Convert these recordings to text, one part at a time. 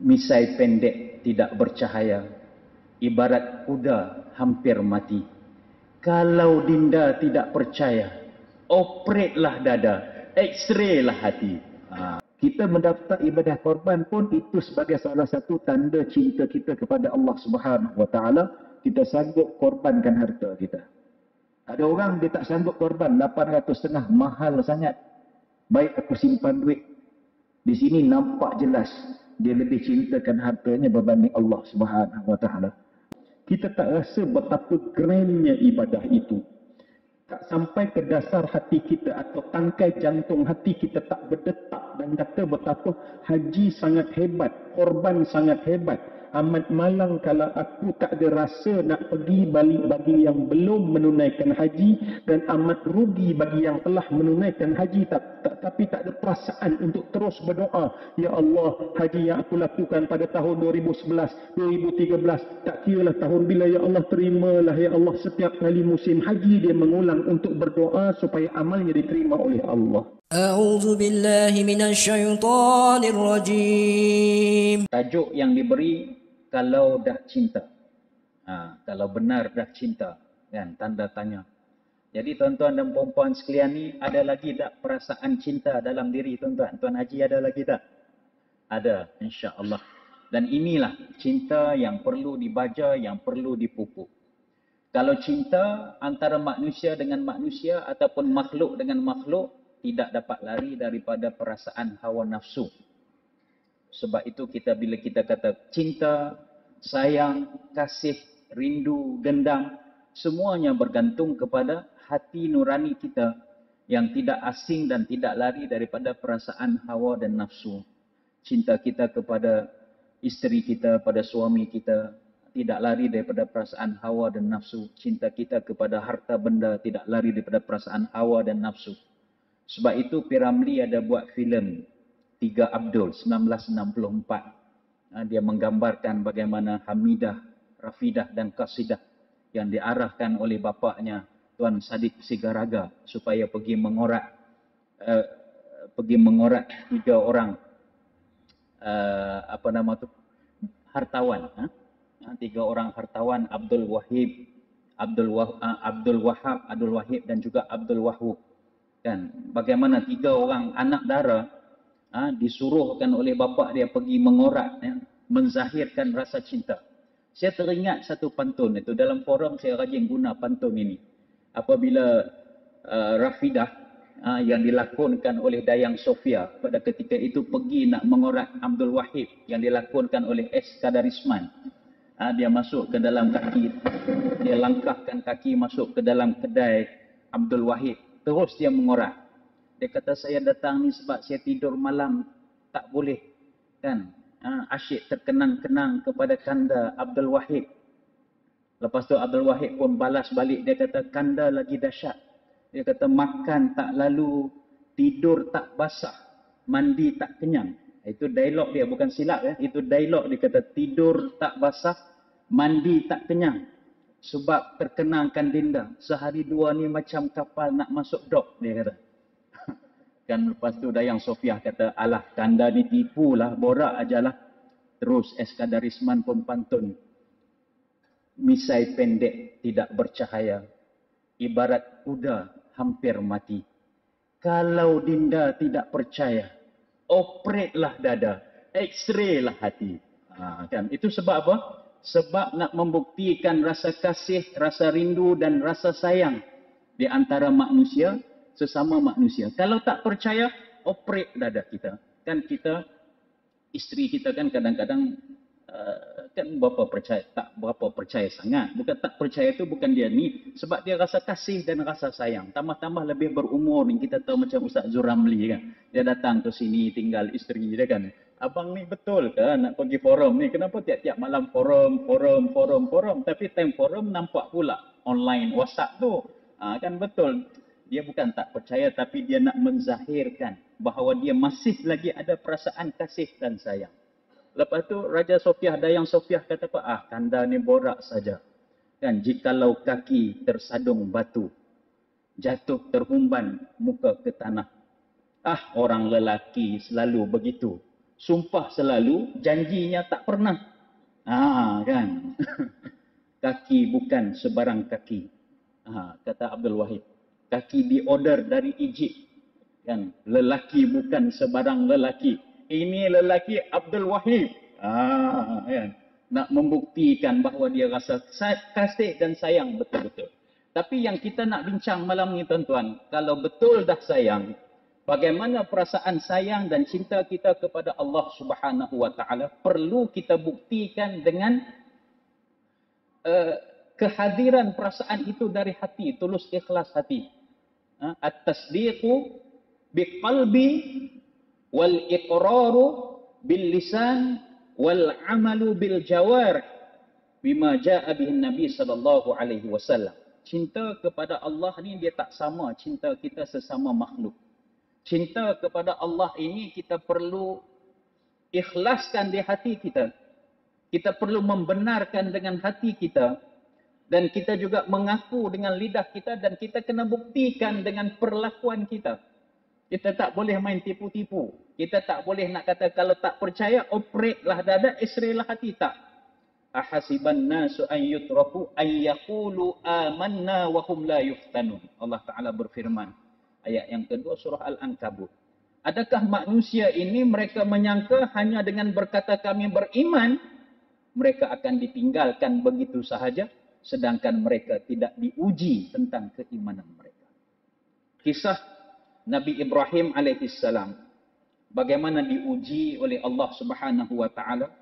Misai pendek tidak bercahaya, ibarat kuda hampir mati. Kalau Dinda tidak percaya, operetlah dada, x-ray lah hati. Kita mendaftar ibadah korban pun itu sebagai salah satu tanda cinta kita kepada Allah Subhanahu Wa Taala. Kita sanggup korbankan harta kita. Ada orang dia tak sanggup korban 800,500, mahal sangat. Baik aku simpan duit. Di sini nampak jelas dia lebih cintakan hartanya berbanding Allah Subhanahu Wa Taala. Kita tak rasa betapa kerennya ibadah itu. Tak sampai ke dasar hati kita atau tangkai jantung hati kita tak berdetak dan kata betapa haji sangat hebat, korban sangat hebat. Amat malang kalau aku tak ada rasa nak pergi balik bagi yang belum menunaikan haji, dan amat rugi bagi yang telah menunaikan haji tapi tak ada perasaan untuk terus berdoa, ya Allah, haji yang aku lakukan pada tahun 2011, 2013, tak kiralah tahun bila, ya Allah terimalah, ya Allah. Setiap kali musim haji dia mengulang untuk berdoa supaya amalnya diterima oleh Allah. A'udzu billahi minasyaitonir rajim. Tajuk yang diberi kalau dah cinta. Kalau benar dah cinta, kan, tanda tanya. Jadi tuan-tuan dan puan-puan sekalian ni, ada lagi tak perasaan cinta dalam diri tuan-tuan? Tuan Haji ada lagi tak? Ada, insya-Allah. Dan inilah cinta yang perlu dibaca, yang perlu dipupuk. Kalau cinta antara manusia dengan manusia ataupun makhluk dengan makhluk, tidak dapat lari daripada perasaan hawa nafsu. Sebab itu bila kita kata cinta, sayang, kasih, rindu, dendam, semuanya bergantung kepada hati nurani kita yang tidak asing dan tidak lari daripada perasaan hawa dan nafsu. Cinta kita kepada isteri kita, pada suami kita, tidak lari daripada perasaan hawa dan nafsu. Cinta kita kepada harta benda tidak lari daripada perasaan hawa dan nafsu. Sebab itu P. Ramlee ada buat filem Tiga Abdul 1964. Dia menggambarkan bagaimana Hamidah, Rafidah dan Qasidah yang diarahkan oleh bapaknya Tuan Sadiq Sigaraga supaya pergi mengorat tiga orang hartawan. Tiga orang hartawan, Abdul Wahid, Abdul Wahab dan juga Abdul Wahhub. Kan, bagaimana tiga orang anak dara disuruhkan oleh bapa dia pergi mengorat, menzahirkan rasa cinta. Saya teringat satu pantun itu, dalam forum saya rajin guna pantun ini. Apabila Rafidah yang dilakonkan oleh Dayang Sofia pada ketika itu pergi nak mengorat Abdul Wahid yang dilakonkan oleh S. Kadarisman. Dia masuk ke dalam kaki, dia langkahkan kaki masuk ke dalam kedai Abdul Wahid. Terus dia mengorat. Dia kata, saya datang ni sebab saya tidur malam tak boleh, kan, asyik terkenang-kenang kepada kanda Abdul Wahid. Lepas tu Abdul Wahid pun balas balik, dia kata, kanda lagi dahsyat. Dia kata, makan tak lalu, tidur tak basah, mandi tak kenyang. Itu dialog dia, bukan silap ya. Itu dialog dia, kata, tidur tak basah, mandi tak kenyang. Sebab terkenangkan Dinda, sehari dua ni macam kapal nak masuk dok, dia kata. Kan lepas tu Dayang Sofiah kata, alah kanda ni tipulah, borak ajalah. Terus S. Kadarisman pun pantun. Misai pendek tidak bercahaya, ibarat kuda hampir mati. Kalau Dinda tidak percaya, operetlah dada, x-ray lah hati. Kan? Itu sebab apa? Sebab nak membuktikan rasa kasih, rasa rindu dan rasa sayang di antara manusia, sesama manusia. Kalau tak percaya, operate dada kita. Kan kita, isteri kita kan kadang-kadang kan tak berapa percaya sangat. Bukan tak percaya tu bukan dia ni, sebab dia rasa kasih dan rasa sayang. Tambah-tambah lebih berumur ni, kita tahu macam Ustaz Zul Ramlee kan. Dia datang ke sini tinggal isteri dia kan. Abang ni betul ke nak pergi forum ni? Kenapa tiap-tiap malam forum? Tapi time forum nampak pula online WhatsApp tu. Kan betul. Dia bukan tak percaya, tapi dia nak menzahirkan bahawa dia masih lagi ada perasaan kasih dan sayang. Lepas tu Raja Sofiah, Dayang Sofiah kata apa? Kanda ni borak saja. Kan, jikalau kaki tersadung batu, jatuh terhumban muka ke tanah. Orang lelaki selalu begitu. sumpah selalu, janjinya tak pernah. Kan. Kaki bukan sebarang kaki. Kata Abdul Wahid. Kaki diorder dari Egypt. Kan. Lelaki bukan sebarang lelaki. Ini lelaki Abdul Wahid. Kan. Nak membuktikan bahawa dia rasa kasih dan sayang betul-betul. Tapi yang kita nak bincang malam ni tuan-tuan, kalau betul dah sayang, bagaimana perasaan sayang dan cinta kita kepada Allah Subhanahu wa taala perlu kita buktikan dengan kehadiran perasaan itu dari hati, tulus ikhlas hati. At-tasdiqu biqalbi wal iqraru bil lisan wal amalu bil jawarih bima jaa bihi Nabi sallallahu alaihi wasallam. Cinta kepada Allah ni dia tak sama cinta kita sesama makhluk. Cinta kepada Allah ini kita perlu ikhlaskan di hati kita. Kita perlu membenarkan dengan hati kita. Dan kita juga mengaku dengan lidah kita dan kita kena buktikan dengan perlakuan kita. Kita tak boleh main tipu-tipu. Kita tak boleh nak kata kalau tak percaya, operate lah dada, isra'ilah hati. Tak. Ahasiban nasu an yutraku an yaqulu amanna wa hum la yuftanun. Allah Ta'ala berfirman. Ayat yang kedua surah Al-Ankabut. Adakah manusia ini mereka menyangka hanya dengan berkata kami beriman, mereka akan ditinggalkan begitu sahaja, sedangkan mereka tidak diuji tentang keimanan mereka. Kisah Nabi Ibrahim alaihissalam. Bagaimana diuji oleh Allah Subhanahu wa Ta'ala.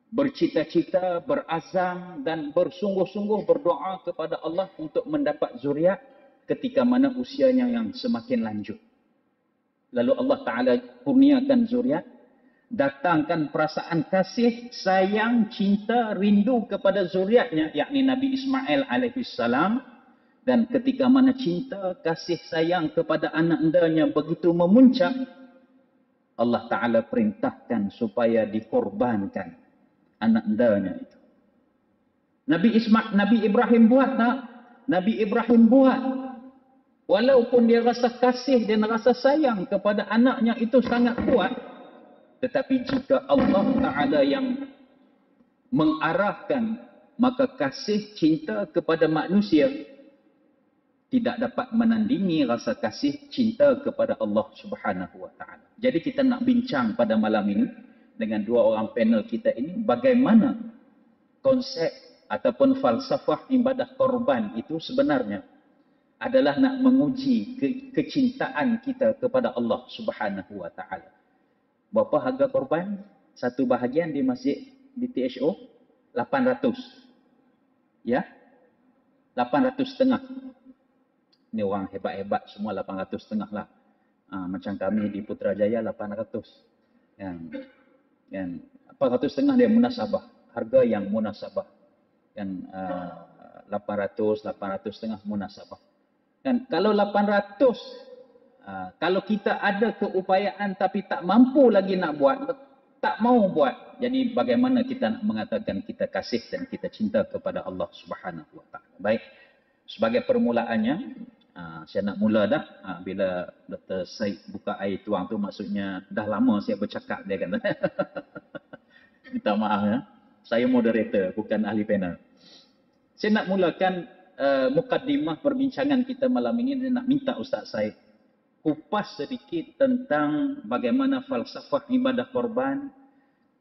Bercita-cita, berazam dan bersungguh-sungguh berdoa kepada Allah untuk mendapat zuriat ketika mana usianya yang semakin lanjut. Lalu Allah Ta'ala kurniakan zuriat, datangkan perasaan kasih, sayang, cinta, rindu kepada zuriatnya, yakni Nabi Ismail alaihissalam. Dan ketika mana cinta, kasih sayang kepada anak endanya begitu memuncak, Allah Ta'ala perintahkan supaya dikorbankan anak endanya itu. Nabi Ibrahim buat tak? Nabi Ibrahim buat. Walaupun dia rasa kasih dan rasa sayang kepada anaknya itu sangat kuat, tetapi jika Allah Ta'ala yang mengarahkan, maka kasih cinta kepada manusia tidak dapat menandingi rasa kasih cinta kepada Allah Subhanahu wa Ta'ala. Jadi kita nak bincang pada malam ini dengan dua orang panel kita ini, bagaimana konsep ataupun falsafah ibadah korban itu sebenarnya adalah nak menguji kecintaan kita kepada Allah Subhanahu wa Ta'ala. Berapa harga korban? Satu bahagian di masjid di THO 800. Ya? 800,5. Ini orang hebat-hebat semua 800,5 lah. Macam kami di Putrajaya 800. Yang 400,5 dia munasabah, harga yang munasabah. Yang 800,5 munasabah. Dan kalau 800, kalau kita ada keupayaan tapi tak mampu lagi nak buat, tak mau buat, jadi bagaimana kita nak mengatakan kita kasih dan kita cinta kepada Allah Subhanahu wa Ta'ala. Baik, sebagai permulaannya, saya nak mula dah. Bila Dr. Syed buka air tuang tu, maksudnya dah lama saya bercakap, dia kata. Minta maaf ya. Saya moderator, bukan ahli panel. Saya nak mulakan mukaddimah perbincangan kita malam ini. Saya nak minta Ustaz Syed kupas sedikit tentang bagaimana falsafah ibadah korban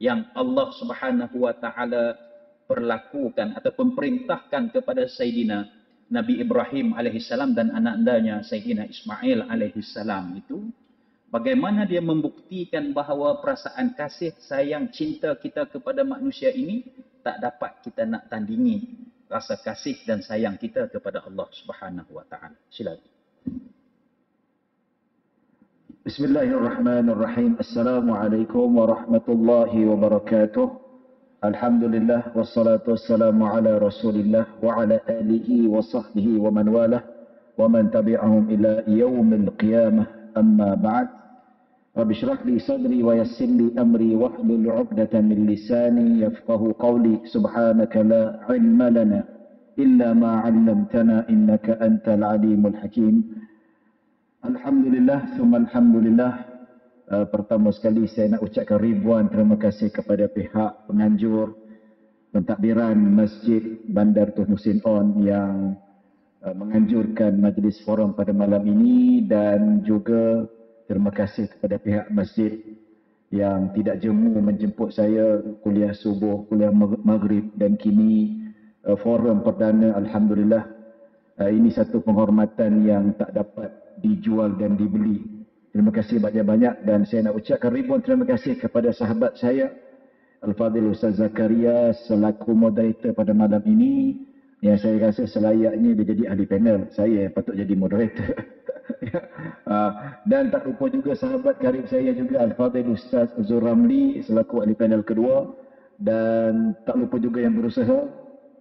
yang Allah Subhanahu wa Ta'ala perlakukan ataupun perintahkan kepada Sayyidina Nabi Ibrahim alaihissalam dan anak-anaknya Sayyidina Ismail alaihissalam itu, bagaimana dia membuktikan bahawa perasaan kasih, sayang, cinta kita kepada manusia ini tak dapat kita nak tandingi rasa kasih dan sayang kita kepada Allah Subhanahu wa Ta'ala. Silakan. Bismillahirrahmanirrahim. Assalamualaikum warahmatullahi wabarakatuh. Alhamdulillah wassalatu wassalamu ala Rasulillah wa ala alihi wa sahbihi wa man walah wa man tabi'ahum ila yaumil qiyamah. Amma ba'd. Rabbi shrah li sadri wa yassir li amri wahlul 'uqdatam min lisani yafqahu qawli. Subhanaka la 'ilma lana illa ma 'allamtana innaka antal alimul hakim. Alhamdulillah thumma alhamdulillah pertama sekali saya nak ucapkan ribuan terima kasih kepada pihak penganjur pentadbiran Masjid Bandar Tun Hussein On yang menganjurkan majlis forum pada malam ini, dan juga terima kasih kepada pihak masjid yang tidak jemu menjemput saya kuliah subuh, kuliah maghrib, dan kini forum perdana. Alhamdulillah, ini satu penghormatan yang tak dapat dijual dan dibeli. Terima kasih banyak-banyak, dan saya nak ucapkan ribuan terima kasih kepada sahabat saya Al-Fadhil Ustaz Zakaria selaku moderator pada malam ini, yang saya rasa selayaknya dia jadi ahli panel, saya yang patut jadi moderator. Dan tak lupa juga sahabat karib saya juga Al-Fadhil Ustaz Zul Ramli selaku ahli panel kedua, dan tak lupa juga yang berusaha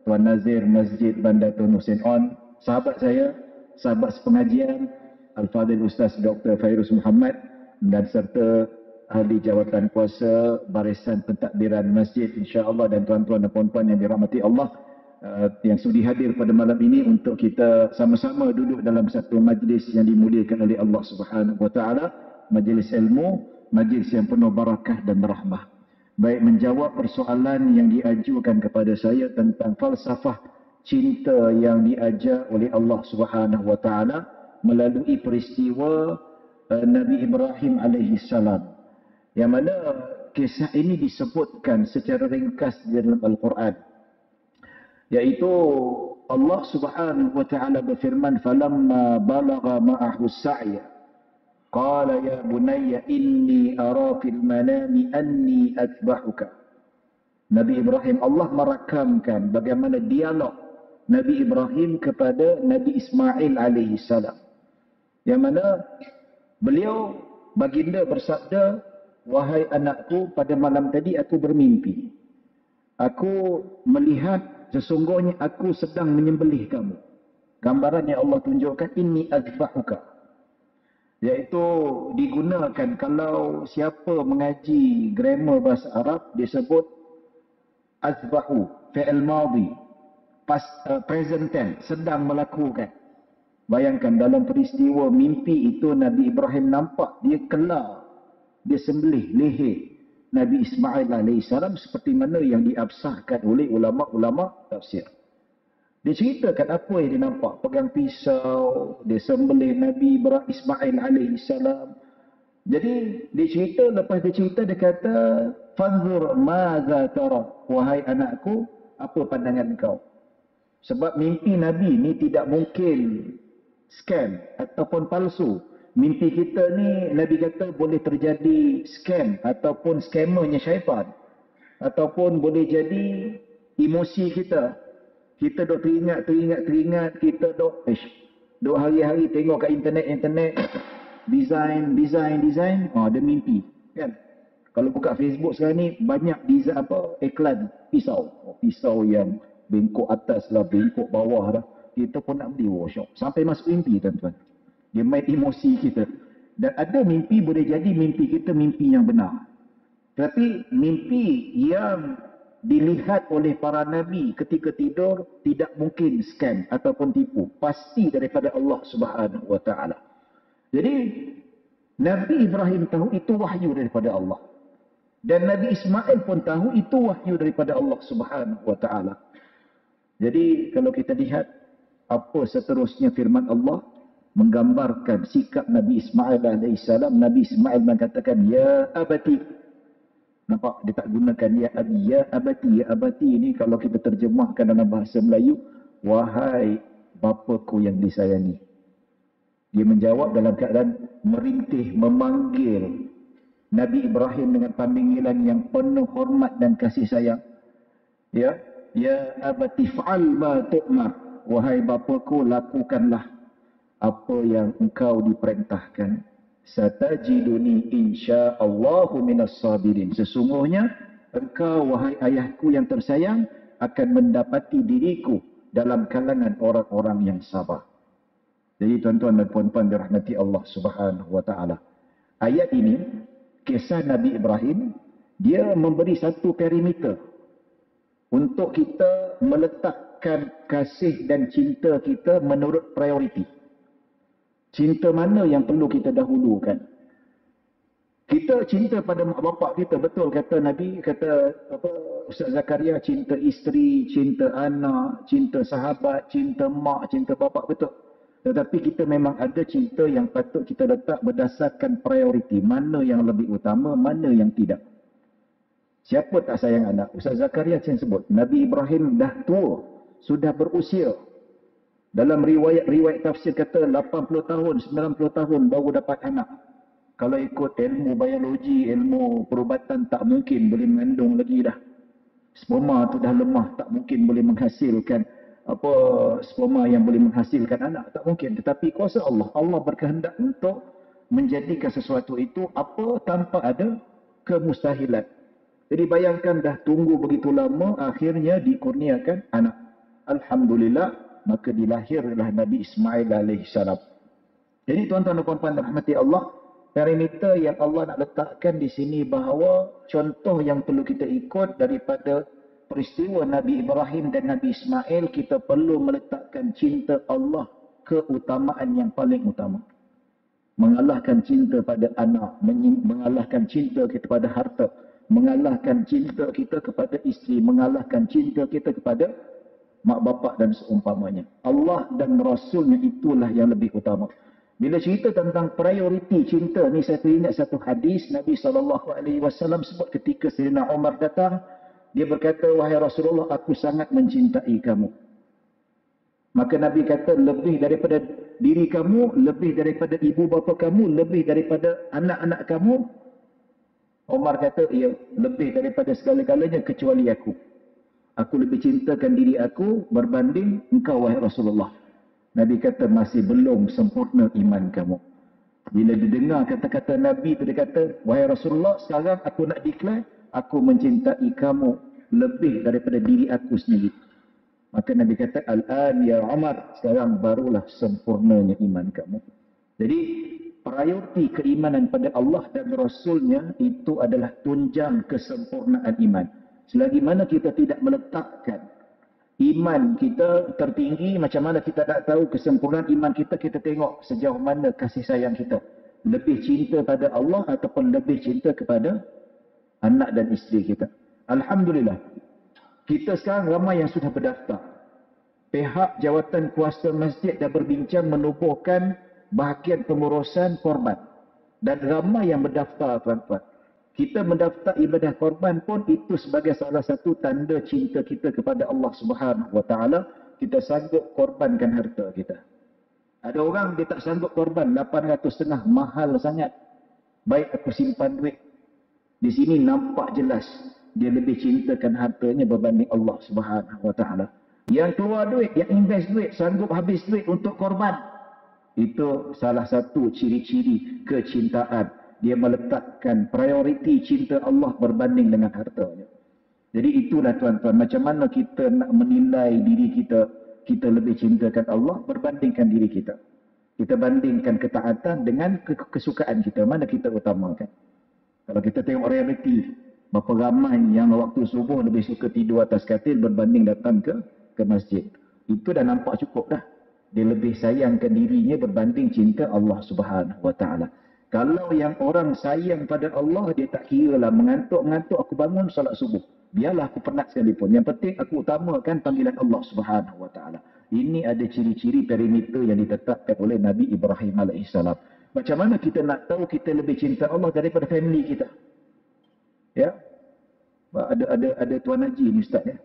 Tuan Nazir Masjid Bandar Tun Hussein On, sahabat saya, sahabat sepengajian Al-Fadhil Ustaz Dr. Fairuz Muhammad, dan serta ahli jawatan kuasa barisan pentadbiran masjid insya-Allah, dan tuan-tuan dan puan-puan yang dirahmati Allah yang sudi hadir pada malam ini untuk kita sama-sama duduk dalam satu majlis yang dimuliakan oleh Allah Subhanahu wa taala, majlis ilmu, majlis yang penuh barakah dan rahmah. Baik menjawab persoalan yang diajukan kepada saya tentang falsafah cinta yang diajar oleh Allah Subhanahu wa taala melalui peristiwa Nabi Ibrahim alaihi salam, yang mana kisah ini disebutkan secara ringkas di dalam Al-Quran, yaitu Allah Subhanahu wa taala berfirman, falamma balagha ma'ahu as-sa'ya qala ya bunayya inni ara fil manami anni athbahuka. Nabi Ibrahim, Allah merakamkan bagaimana dialog Nabi Ibrahim kepada Nabi Ismail alaihi salam, yang mana beliau baginda bersabda, wahai anakku, pada malam tadi aku bermimpi, aku melihat sesungguhnya aku sedang menyembelih kamu. Gambaran yang Allah tunjukkan, inni azbahuka, iaitu digunakan kalau siapa mengaji grammar bahasa Arab, disebut azbahu, fi'il madhi, present tense, sedang melakukan. Bayangkan dalam peristiwa mimpi itu Nabi Ibrahim nampak dia kelar, dia sembelih leher Nabi Ismail AS, seperti mana yang diabsahkan oleh ulama-ulama tafsir. Dia ceritakan apa yang dia nampak, pegang pisau, dia sembelih Nabi Ismail AS. Jadi dia cerita, lepas dia cerita dia kata, fanzur maza tara, wahai anakku, apa pandangan kau? Sebab mimpi Nabi ni tidak mungkin scam ataupun palsu. Mimpi kita ni Nabi kata boleh terjadi scam ataupun scammernya syaitan, ataupun boleh jadi emosi kita. Kita dok teringat, kita dok hari-hari tengok kat internet design, ada mimpi kan. Kalau buka Facebook sekarang ni banyak design iklan pisau yang bengkok atas lah, bengkok bawah lah. Kita pun nak beli workshop sampai masuk mimpi, tuan-tuan. Dia main emosi kita. Dan ada mimpi boleh jadi mimpi kita mimpi yang benar. Tapi mimpi yang dilihat oleh para nabi ketika tidur tidak mungkin scam ataupun tipu. Pasti daripada Allah Subhanahu wa taala. Jadi Nabi Ibrahim tahu itu wahyu daripada Allah. Dan Nabi Ismail pun tahu itu wahyu daripada Allah Subhanahu wa taala. Jadi kalau kita lihat apa seterusnya firman Allah menggambarkan sikap Nabi Ismail AS. Nabi Ismail mengatakan, ya abati. Nampak? Dia tak gunakan ya abi, ya abati. Ya abati ini kalau kita terjemahkan dalam bahasa Melayu, wahai bapaku yang disayangi. Dia menjawab dalam keadaan merintih, memanggil Nabi Ibrahim dengan panggilan yang penuh hormat dan kasih sayang. Ya abati fa'al ma tu'mar. Wahai bapaku, lakukanlah apa yang engkau diperintahkan. Satajiduni insya'allahu minas sabirin. Sesungguhnya engkau, wahai ayahku yang tersayang, akan mendapati diriku dalam kalangan orang-orang yang sabar. Jadi tuan-tuan dan puan-puan dirahmati Allah Subhanahu wa taala. Ayat ini, kisah Nabi Ibrahim, dia memberi satu perimeter untuk kita meletakkan kasih dan cinta kita menurut prioriti. Cinta mana yang perlu kita dahulukan? Kita cinta pada mak bapak kita, betul kata Nabi, kata apa Ustaz Zakaria, cinta isteri, cinta anak, cinta sahabat, cinta mak, cinta bapak, betul. Tetapi kita memang ada cinta yang patut kita letak berdasarkan prioriti, mana yang lebih utama, mana yang tidak. Siapa tak sayang anak? Ustaz Zakaria yang sebut, Nabi Ibrahim dah tua, sudah berusia. Dalam riwayat tafsir kata 80 tahun, 90 tahun baru dapat anak. Kalau ikut ilmu biologi, ilmu perubatan, tak mungkin boleh mengandung lagi dah. Sperma tu dah lemah, tak mungkin boleh menghasilkan apa sperma yang boleh menghasilkan anak, tak mungkin. Tetapi kuasa Allah, Allah berkehendak untuk menjadikan sesuatu itu apa tanpa ada kemustahilan. Jadi bayangkan dah tunggu begitu lama, akhirnya dikurniakan anak. Alhamdulillah, maka dilahirlah Nabi Ismail alaihissalam. Jadi tuan-tuan dan puan-puan rahmati Allah, parameter yang Allah nak letakkan di sini bahawa contoh yang perlu kita ikut daripada peristiwa Nabi Ibrahim dan Nabi Ismail, kita perlu meletakkan cinta Allah keutamaan yang paling utama. Mengalahkan cinta pada anak, mengalahkan cinta kita pada harta, mengalahkan cinta kita kepada isteri, mengalahkan cinta kita kepada mak bapak dan seumpamanya. Allah dan Rasulnya itulah yang lebih utama. Bila cerita tentang prioriti cinta ni, saya teringat satu hadis Nabi SAW sebut ketika Sayyidina Umar datang. Dia berkata, wahai Rasulullah, aku sangat mencintai kamu. Maka Nabi kata, lebih daripada diri kamu, lebih daripada ibu bapa kamu, lebih daripada anak-anak kamu. Umar kata, ya, lebih daripada segala-galanya kecuali aku. Aku lebih cintakan diri aku berbanding engkau, wahai Rasulullah. Nabi kata, masih belum sempurna iman kamu. Bila didengar kata-kata Nabi itu, dia kata, wahai Rasulullah, sekarang aku nak declare, aku mencintai kamu lebih daripada diri aku sendiri. Maka Nabi kata, al-an ya Umar, sekarang barulah sempurnanya iman kamu. Jadi, prioriti keimanan pada Allah dan Rasulnya itu adalah tunjang kesempurnaan iman. Selagi mana kita tidak meletakkan iman kita tertinggi, macam mana kita nak tahu kesempurnaan iman kita? Kita tengok sejauh mana kasih sayang kita. Lebih cinta pada Allah ataupun lebih cinta kepada anak dan isteri kita. Alhamdulillah, kita sekarang ramai yang sudah berdaftar. Pihak jawatan kuasa masjid dah berbincang menubuhkan bahagian pengurusan korban. Dan ramai yang berdaftar, tuan-tuan. Kita mendaftar ibadah korban pun itu sebagai salah satu tanda cinta kita kepada Allah Subhanahu Wa Taala. Kita sanggup korbankan harta kita. Ada orang dia tak sanggup korban, 800,500, mahal sangat. Baik aku simpan duit. Di sini nampak jelas dia lebih cintakan hartanya berbanding Allah Subhanahu Wa Taala. Yang keluar duit, yang invest duit, sanggup habis duit untuk korban. Itu salah satu ciri-ciri kecintaan. Dia meletakkan prioriti cinta Allah berbanding dengan hartanya. Jadi itulah tuan-tuan, macam mana kita nak menilai diri kita, kita lebih cintakan Allah berbandingkan diri kita. Kita bandingkan ketaatan dengan kesukaan kita, mana kita utamakan. Kalau kita tengok realiti, berapa ramai yang waktu subuh lebih suka tidur atas katil berbanding datang ke masjid. Itu dah nampak cukup dah. Dia lebih sayangkan dirinya berbanding cinta Allah Subhanahu Wa Taala. Kalau yang orang sayang pada Allah, dia tak kira lah mengantuk-ngantuk aku bangun solat subuh. Biarlah aku penat sekalipun. Yang penting aku utamakan panggilan Allah Subhanahu Wa Taala. Ini ada ciri-ciri perimeter yang ditetapkan oleh Nabi Ibrahim alaihissalam. Macam mana kita nak tahu kita lebih cinta Allah daripada family kita? Ya. Ada Tuan Haji ni Ustaz ya.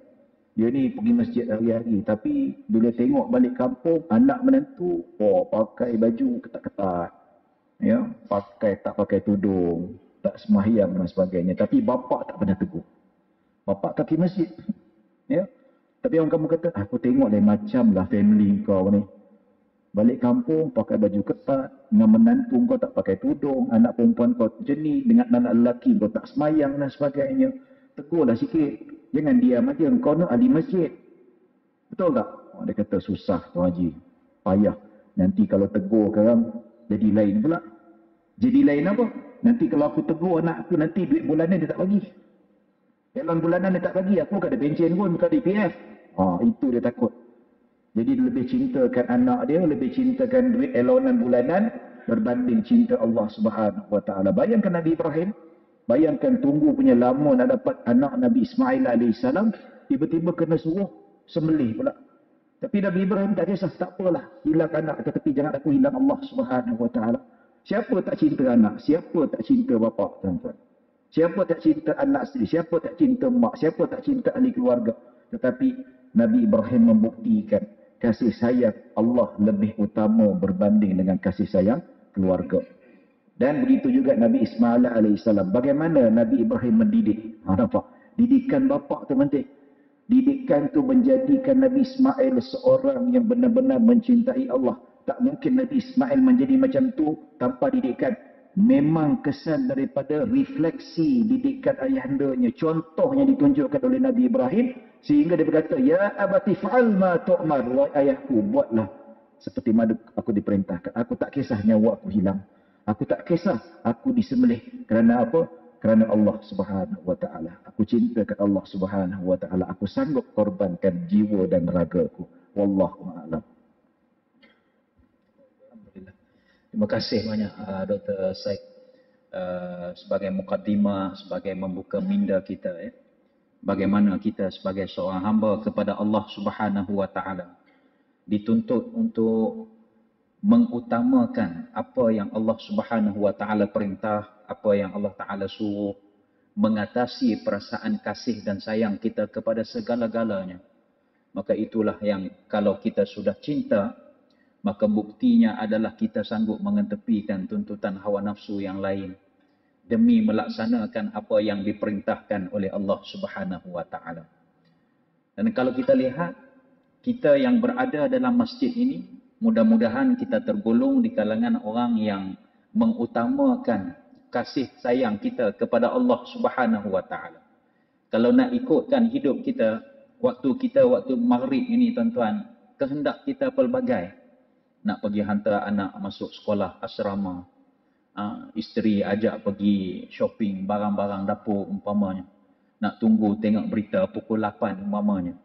Dia ni pergi masjid hari-hari, tapi bila tengok balik kampung, anak menantu, pakai baju ketat-ketat. Ya, tak pakai tudung, tak sembahyang dan sebagainya. Tapi bapa tak pernah tegur. Bapa kaki masjid. Ya. Tapi orang kamu kata, aku tengok lain macam lah family kau ni. Balik kampung pakai baju ketat, dengan menantu kau tak pakai tudung, anak perempuan kau jenis, dengan anak lelaki kau tak sembahyang dan sebagainya. Tegurlah sikit. Jangan diam aja, kau nak ahli masjid. Betul tak? Dia kata susah Tuan Haji. Payah. Nanti kalau tegur sekarang jadi lain pula. Jadi lain apa? Nanti kalau aku tegur anak aku, nanti duit bulanan dia tak bagi. Dalam bulanan dia tak bagi, aku bukan ada pencen pun, bukan ada PF. Itu dia takut. Jadi dia lebih cintakan anak dia, lebih cintakan duit alonan bulanan berbanding cinta Allah Subhanahu wa taala. Bayangkan Nabi Ibrahim, bayangkan tunggu punya lama nak dapat anak Nabi Ismail alaihissalam, tiba-tiba kena suruh sembelih pula. Tapi Nabi Ibrahim tak kisah, tak apalah, hilang anak ke tepi, jangan aku hilang Allah Subhanahu wa taala. Siapa tak cinta anak? Siapa tak cinta bapa, tuan-tuan? Siapa tak cinta anak sendiri? Siapa tak cinta mak? Siapa tak cinta ahli keluarga? Tetapi Nabi Ibrahim membuktikan kasih sayang Allah lebih utama berbanding dengan kasih sayang keluarga. Dan begitu juga Nabi Ismail alaihissalam. Bagaimana Nabi Ibrahim mendidik? Nampak? Didikan bapa tu penting. Didikan tu menjadikan Nabi Ismail seorang yang benar-benar mencintai Allah. Tak mungkin Nabi Ismail menjadi macam tu tanpa didikan. Memang kesan daripada refleksi didikan ayahandanya. Contohnya ditunjukkan oleh Nabi Ibrahim. Sehingga dia berkata, Ya abati fa'al ma tu'mar. Wahai ayahku, buatlah seperti mana aku diperintahkan. Aku tak kisah nyawa aku hilang. Aku tak kisah aku disembelih. Kerana apa? Kerana Allah Subhanahu wa taala. Aku cintakan Allah Subhanahu wa taala. Aku sanggup korbankan jiwa dan ragaku. Wallahu a'lam. Alhamdulillah. Terima kasih banyak Dr. Said sebagai mukaddimah, sebagai membuka minda kita ya. Bagaimana kita sebagai seorang hamba kepada Allah Subhanahu wa taala dituntut untuk mengutamakan apa yang Allah Subhanahu wa taala perintah, apa yang Allah taala suruh, mengatasi perasaan kasih dan sayang kita kepada segala-galanya. Maka itulah yang kalau kita sudah cinta, maka buktinya adalah kita sanggup mengetepikan tuntutan hawa nafsu yang lain demi melaksanakan apa yang diperintahkan oleh Allah Subhanahu wa taala. Dan kalau kita lihat, kita yang berada dalam masjid ini, mudah-mudahan kita tergolong di kalangan orang yang mengutamakan kasih sayang kita kepada Allah Subhanahu wa taala. Kalau nak ikutkan hidup kita, waktu maghrib ini tuan-tuan, kehendak kita pelbagai. Nak pergi hantar anak masuk sekolah asrama, isteri ajak pergi shopping barang-barang dapur umpamanya. Nak tunggu tengok berita pukul 8 umpamanya.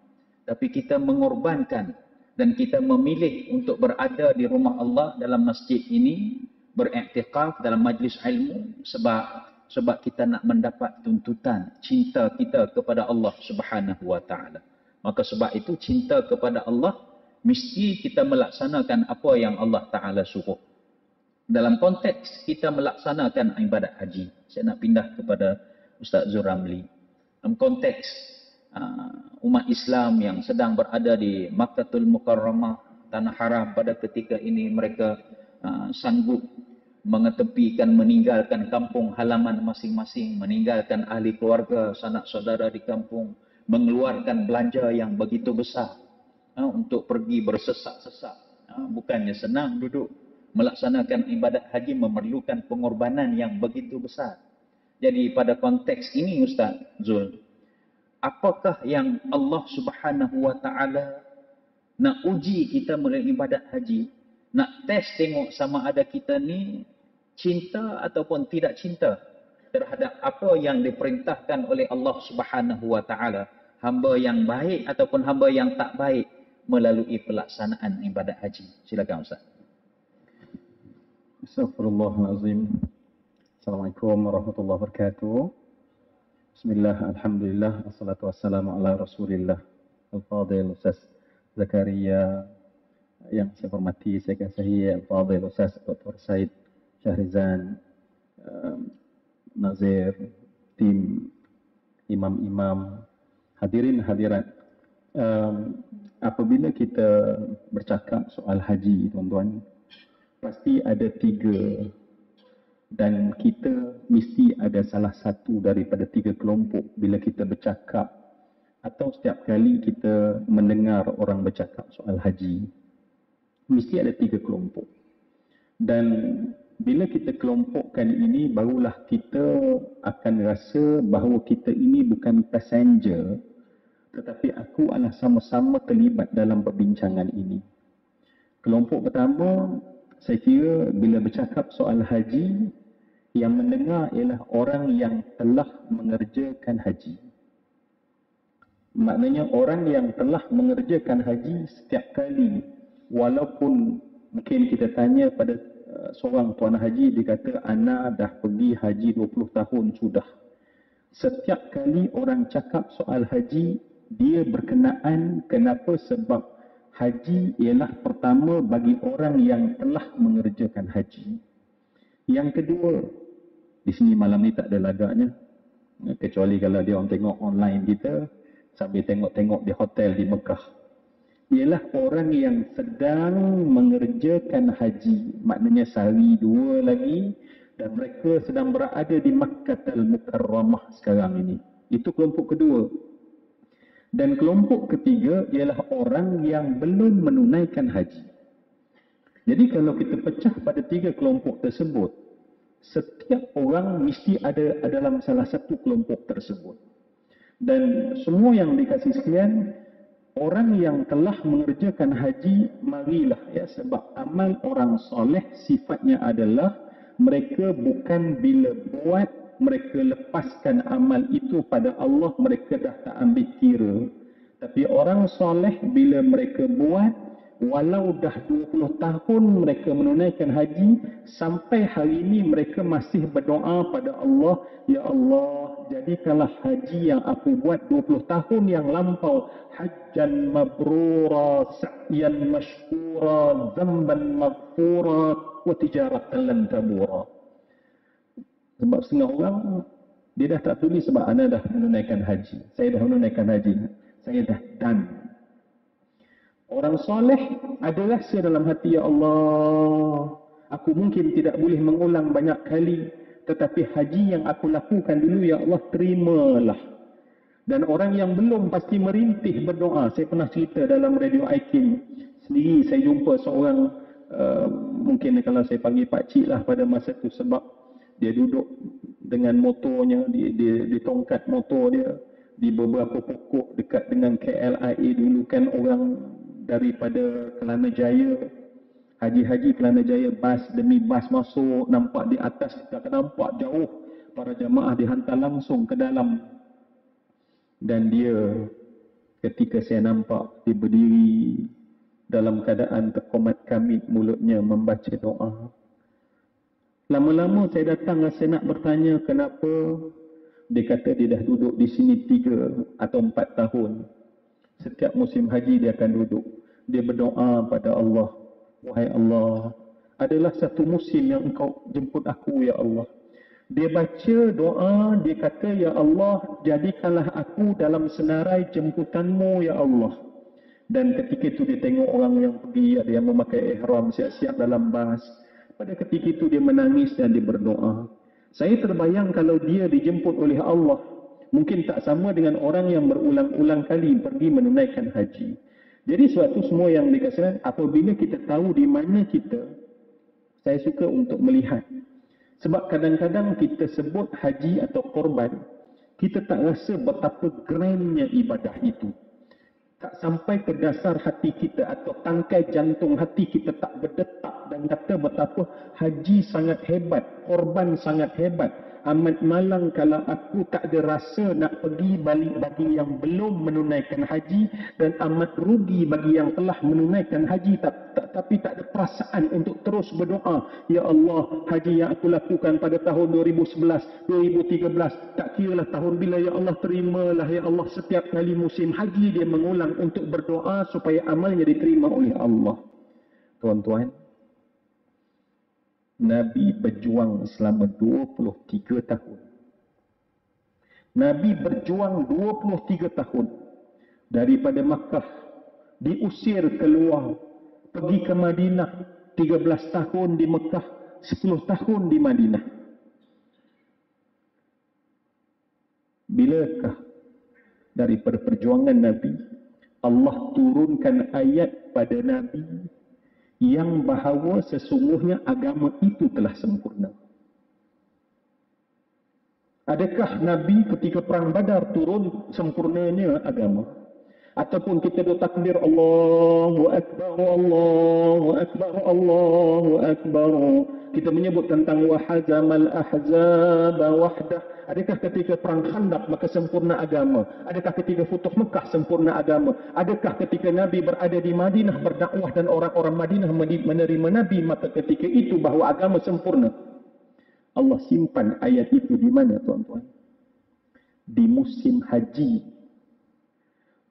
Tapi kita mengorbankan dan kita memilih untuk berada di rumah Allah dalam masjid ini, beriktikaf dalam majlis ilmu sebab kita nak mendapat tuntutan cinta kita kepada Allah Subhanahu wa taala. Maka sebab itu cinta kepada Allah mesti kita melaksanakan apa yang Allah taala suruh. Dalam konteks kita melaksanakan ibadat haji, saya nak pindah kepada Ustaz Zul Ramli. Dalam konteks umat Islam yang sedang berada di Makkahul Mukarramah, tanah haram, pada ketika ini mereka sanggup mengetepikan, meninggalkan kampung halaman masing-masing, meninggalkan ahli keluarga, sanak saudara di kampung, mengeluarkan belanja yang begitu besar untuk pergi bersesak-sesak. Bukannya senang duduk melaksanakan ibadat haji, memerlukan pengorbanan yang begitu besar. Jadi pada konteks ini Ustaz Zul, apakah yang Allah Subhanahu wa taala nak uji kita melalui ibadat haji? Nak test tengok sama ada kita ni cinta ataupun tidak cinta terhadap apa yang diperintahkan oleh Allah Subhanahu wa taala, hamba yang baik ataupun hamba yang tak baik melalui pelaksanaan ibadat haji. Silakan Ustaz. Astaghfirullahalazim. Assalamualaikum warahmatullahi wabarakatuh. Bismillah, alhamdulillah, wassalatu wassalamu ala rasulillah. Al-Fadil Ustaz Zakaria, yang saya hormati, saya kasihi Al-Fadil Ustaz Dr. Said Syahrizan, Nazir, tim imam-imam, hadirin hadirat. Apabila kita bercakap soal haji, tuan-tuan, pasti ada tiga, dan kita mesti ada salah satu daripada tiga kelompok bila kita bercakap atau setiap kali kita mendengar orang bercakap soal haji. Mesti ada tiga kelompok. Dan bila kita kelompokkan ini, barulah kita akan rasa bahawa kita ini bukan passenger, tetapi aku adalah sama-sama terlibat dalam perbincangan ini. Kelompok pertama, saya kira bila bercakap soal haji, yang mendengar ialah orang yang telah mengerjakan haji. Maknanya orang yang telah mengerjakan haji setiap kali, walaupun mungkin kita tanya pada seorang tuan haji, dia kata, ana dah pergi haji 20 tahun sudah. Setiap kali orang cakap soal haji, dia berkenaan kenapa? Sebab haji ialah pertama bagi orang yang telah mengerjakan haji. Yang kedua, di sini malam ni tak ada lagaknya, kecuali kalau dia orang tengok online kita sambil tengok-tengok di hotel di Mekah, ialah orang yang sedang mengerjakan haji, maknanya sehari dua lagi, dan mereka sedang berada di Makkah Al-Mukarramah sekarang ini. Itu kelompok kedua. Dan kelompok ketiga ialah orang yang belum menunaikan haji. Jadi kalau kita pecah pada tiga kelompok tersebut, setiap orang mesti ada dalam salah satu kelompok tersebut. Dan semua yang dikasih sekalian, orang yang telah mengerjakan haji, marilah ya, sebab amal orang soleh sifatnya adalah mereka bukan bila buat, mereka lepaskan amal itu pada Allah, mereka dah tak ambil kira. Tapi orang soleh bila mereka buat, walau dah 20 tahun mereka menunaikan haji, sampai hari ini mereka masih berdoa pada Allah, ya Allah, jadikanlah haji yang aku buat 20 tahun yang lampau hajjan mabrura, sa'yan mashkura, zamban maghfura, wa tijaratan lan tabura. Sebab setengah orang dia dah tak tulis sebab ana dah menunaikan haji, saya dah menunaikan haji, saya dah done. Orang soleh ada rasa dalam hati, ya Allah, aku mungkin tidak boleh mengulang banyak kali, tetapi haji yang aku lakukan dulu, ya Allah, terimalah. Dan orang yang belum pasti merintih berdoa. Saya pernah cerita dalam Radio Aikin sendiri, saya jumpa seorang, mungkin kalau saya panggil pakcik lah pada masa itu, sebab dia duduk dengan motornya, di tongkat motor dia, di beberapa pokok dekat dengan KLIA dulu kan, orang daripada Kelana Jaya, haji-haji Kelana Jaya, bas demi bas masuk, nampak di atas kita akan nampak jauh, para jamaah dihantar langsung ke dalam. Dan dia, ketika saya nampak dia berdiri dalam keadaan terkomat kamit, mulutnya membaca doa. Lama-lama saya datang, saya nak bertanya kenapa. Dia kata dia dah duduk di sini 3 atau 4 tahun. Setiap musim haji dia akan duduk. Dia berdoa pada Allah, wahai Allah, adalah satu musim yang engkau jemput aku, ya Allah. Dia baca doa, dia kata, ya Allah, jadikanlah aku dalam senarai jemputanmu, ya Allah. Dan ketika itu dia tengok orang yang pergi, ada yang memakai ihram siap-siap dalam bas. Pada ketika itu dia menangis dan dia berdoa. Saya terbayang kalau dia dijemput oleh Allah, mungkin tak sama dengan orang yang berulang-ulang kali pergi menunaikan haji. Jadi sebab itu semua yang dikatakan, apabila kita tahu di mana kita, saya suka untuk melihat. Sebab kadang-kadang kita sebut haji atau korban, kita tak rasa betapa grandnya ibadah itu. Tak sampai ke dasar hati kita atau tangkai jantung hati kita tak berdetak dan kata betapa haji sangat hebat, korban sangat hebat. Amat malang kalau aku tak ada rasa nak pergi balik bagi yang belum menunaikan haji, dan amat rugi bagi yang telah menunaikan haji tapi tak ada perasaan untuk terus berdoa, ya Allah, haji yang aku lakukan pada tahun 2011, 2013, tak kiralah tahun bila, ya Allah, terimalah, ya Allah. Setiap kali musim haji dia mengulang untuk berdoa supaya amalnya diterima oleh Allah. Tuan-tuan, Nabi berjuang selama 23 tahun. Nabi berjuang 23 tahun. Daripada Makkah, diusir keluar, pergi ke Madinah, 13 tahun di Makkah, 10 tahun di Madinah. Bilakah daripada perjuangan Nabi, Allah turunkan ayat pada Nabi yang bahawa sesungguhnya agama itu telah sempurna? Adakah Nabi ketika perang Badar turun sempurnanya agama? Ataupun kita bertakbir Allahu Akbar, Allahu Akbar, Allahu Akbar, Kita menyebut tentang wahazamal ahzaba wahdah. Adakah ketika perang Khandaq maka sempurna agama? Adakah ketika Futuh Mekah sempurna agama? Adakah ketika Nabi berada di Madinah berdakwah dan orang-orang Madinah menerima Nabi maka ketika itu bahawa agama sempurna? Allah simpan ayat itu di mana tuan-tuan? Di musim haji.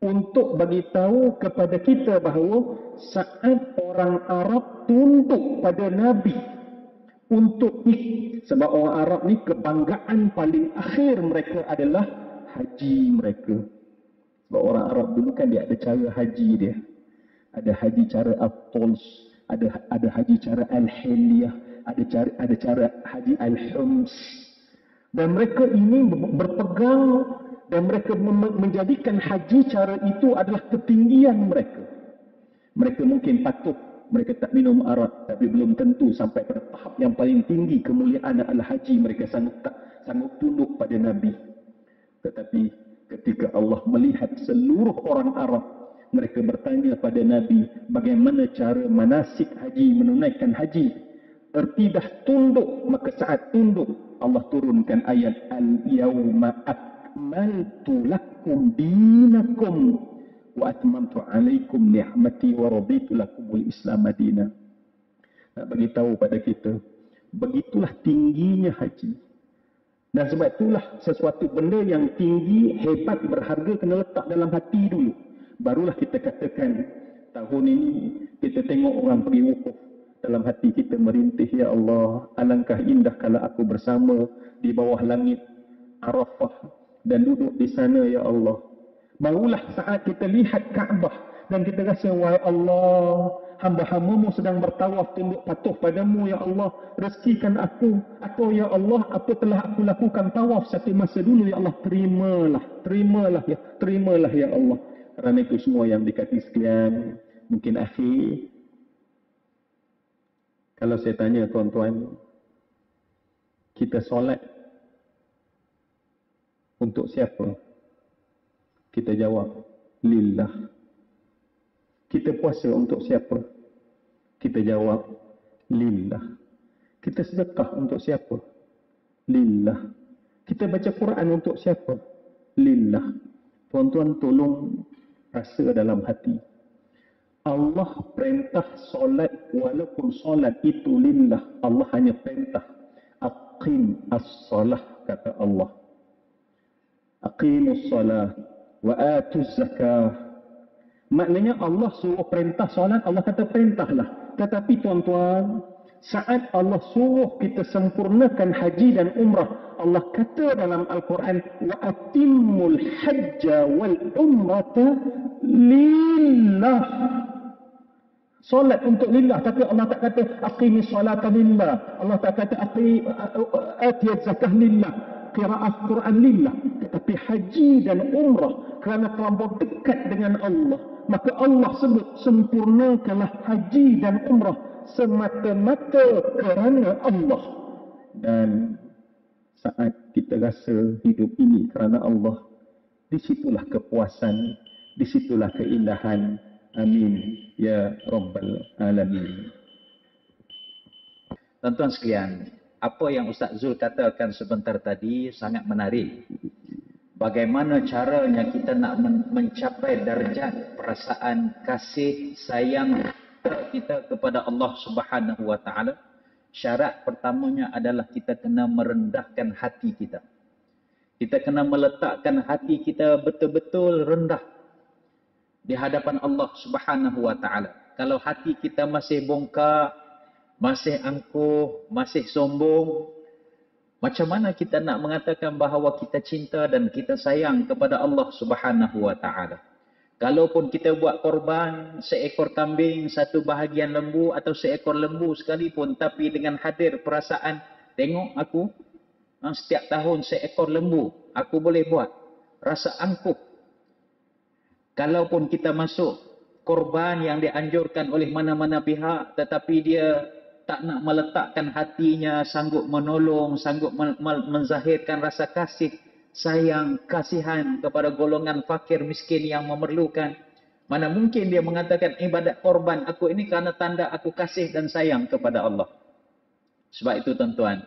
Untuk bagi tahu kepada kita bahawa saat orang Arab tunduk pada Nabi untuk sebab orang Arab ni kebanggaan paling akhir mereka adalah haji mereka. Sebab orang Arab dulu kan dia ada cara haji dia. Ada haji cara At-Tuls, ada haji cara Al-Hilyah, ada cara haji Al-Hums. Dan mereka ini berpegang dan mereka menjadikan haji cara itu adalah ketinggian mereka. Mereka mungkin patuh, mereka tak minum arak, tapi belum tentu sampai pada tahap yang paling tinggi kemuliaan adalah haji. Mereka sanggup tunduk pada Nabi. Tetapi ketika Allah melihat seluruh orang Arab, mereka bertanya pada Nabi bagaimana cara manasik haji, menunaikan haji. Erti dah tunduk, maka saat tunduk Allah turunkan ayat Al-Yawma akmaltu lakum dinakum wa atmamtu alaikum ni'mati wa raditu lakumul Islam madinah. Nak bagi tahu pada kita, begitulah tingginya haji. Dan sebab itulah sesuatu benda yang tinggi, hebat, berharga kena letak dalam hati dulu. Barulah kita katakan tahun ini kita tengok orang pergi wukuf, dalam hati kita merintih, ya Allah, alangkah indah kalau aku bersama di bawah langit Arafah dan duduk di sana, ya Allah. Barulah saat kita lihat Kaabah dan kita rasa, wahai Allah, hamba-hambamu sedang bertawaf tunduk patuh padamu, ya Allah, rezekikan aku. Atau ya Allah, apa telah aku lakukan tawaf satu masa dulu, ya Allah, terimalah ya Allah. Kerana itu semua yang dikati sekalian, mungkin akhir, kalau saya tanya tuan-tuan, kita solat untuk siapa? Kita jawab, lillah. Kita puasa untuk siapa? Kita jawab, lillah. Kita sedekah untuk siapa? Lillah. Kita baca Quran untuk siapa? Lillah. Tuan-tuan tolong rasa dalam hati. Allah perintah solat, walaupun solat itu lillah. Allah hanya perintah aqim as-salah, kata Allah. Aqimus salah wa atuz zakah. Maknanya Allah suruh perintah solat, Allah kata perintahlah. Tetapi tuan-tuan, saat Allah suruh kita sempurnakan haji dan umrah, Allah kata dalam Al-Quran, wa atimmul hajja wal umrata lillah. Solat untuk lillah, tapi Allah tak kata aqimis salata lillah. Allah tak kata atiyat zakah lillah, qiraat Quran lillah. Tetapi haji dan umrah kerana terlampau dekat dengan Allah, maka Allah sebut sempurnakanlah haji dan umrah semata-mata kerana Allah. Dan saat kita rasa hidup ini kerana Allah, disitulah kepuasan, disitulah keindahan. Amin ya Rabbal Alamin. Tuan-tuan sekalian, apa yang Ustaz Zul katakan sebentar tadi sangat menarik. Bagaimana caranya kita nak mencapai darjat perasaan kasih sayang kita kepada Allah Subhanahu wa taala? Syarat pertamanya adalah kita kena merendahkan hati kita. Kita kena meletakkan hati kita betul-betul rendah di hadapan Allah Subhanahu wa taala. Kalau hati kita masih bongkak, masih angkuh, masih sombong, macam mana kita nak mengatakan bahawa kita cinta dan kita sayang kepada Allah Subhanahu wa taala? Kalaupun kita buat korban seekor kambing, satu bahagian lembu atau seekor lembu sekalipun, tapi dengan hadir perasaan, tengok aku setiap tahun seekor lembu, aku boleh buat. Rasa angkuh. Kalaupun kita masuk korban yang dianjurkan oleh mana-mana pihak, tetapi dia tak nak meletakkan hatinya, sanggup menolong, sanggup menzahirkan rasa kasih, sayang, kasihan kepada golongan fakir miskin yang memerlukan. Mana mungkin dia mengatakan ibadat korban aku ini kerana tanda aku kasih dan sayang kepada Allah. Sebab itu tuan-tuan,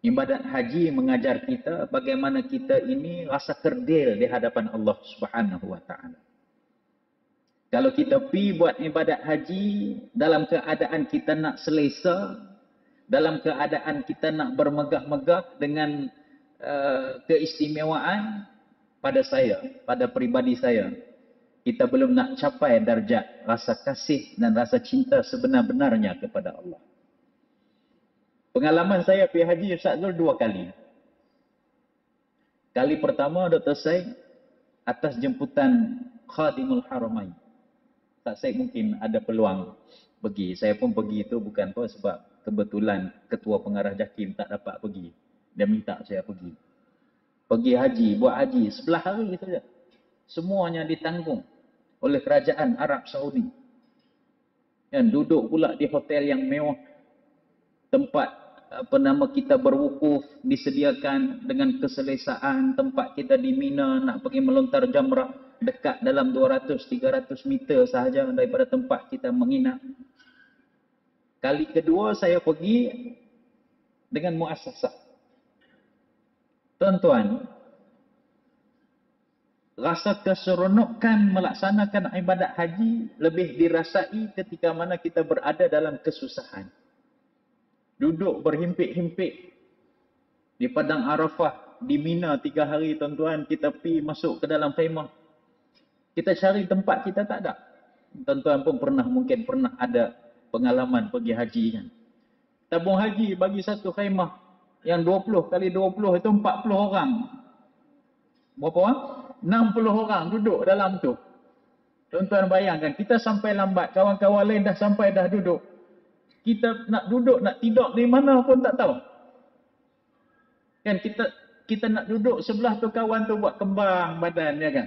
ibadat haji mengajar kita bagaimana kita ini rasa kerdil di hadapan Allah Subhanahu wa taala. Kalau kita pergi buat ibadat haji dalam keadaan kita nak selesa, dalam keadaan kita nak bermegah-megah dengan keistimewaan, pada pribadi saya, kita belum nak capai darjat rasa kasih dan rasa cinta sebenar-benarnya kepada Allah. Pengalaman saya pergi haji Ustaz Zul 2 kali. Kali pertama Dr. Said atas jemputan Khadimul Haramain. Ustaz Said mungkin ada peluang pergi. Saya pun pergi itu bukan apa sebab kebetulan ketua pengarah JAKIM tak dapat pergi. Dia minta saya pergi. Pergi haji, buat haji 11 hari saja. Semuanya ditanggung oleh kerajaan Arab Saudi. Dan duduk pula di hotel yang mewah. Tempat kita berwukuf disediakan dengan keselesaan. Tempat kita di Mina nak pergi melontar jamrah dekat dalam 200-300 meter sahaja daripada tempat kita menginap. Kali kedua saya pergi dengan muassasah. Tuan-tuan, rasa keseronokan melaksanakan ibadat haji lebih dirasai ketika mana kita berada dalam kesusahan. Duduk berhimpit-himpit di Padang Arafah, di Mina 3 hari tuan-tuan, kita pergi masuk ke dalam khemah. Kita cari tempat kita tak ada. Tuan-tuan pun mungkin pernah ada pengalaman pergi haji kan. Tabung haji bagi satu khemah yang 20 kali 20 itu 40 orang. Berapa orang? 60 orang duduk dalam tu. Tuan-tuan bayangkan, kita sampai lambat, kawan-kawan lain dah sampai dah duduk. Kita nak duduk, nak tidur di mana pun tak tahu. Kan kita nak duduk sebelah tu, kawan tu buat kembang badan ya kan.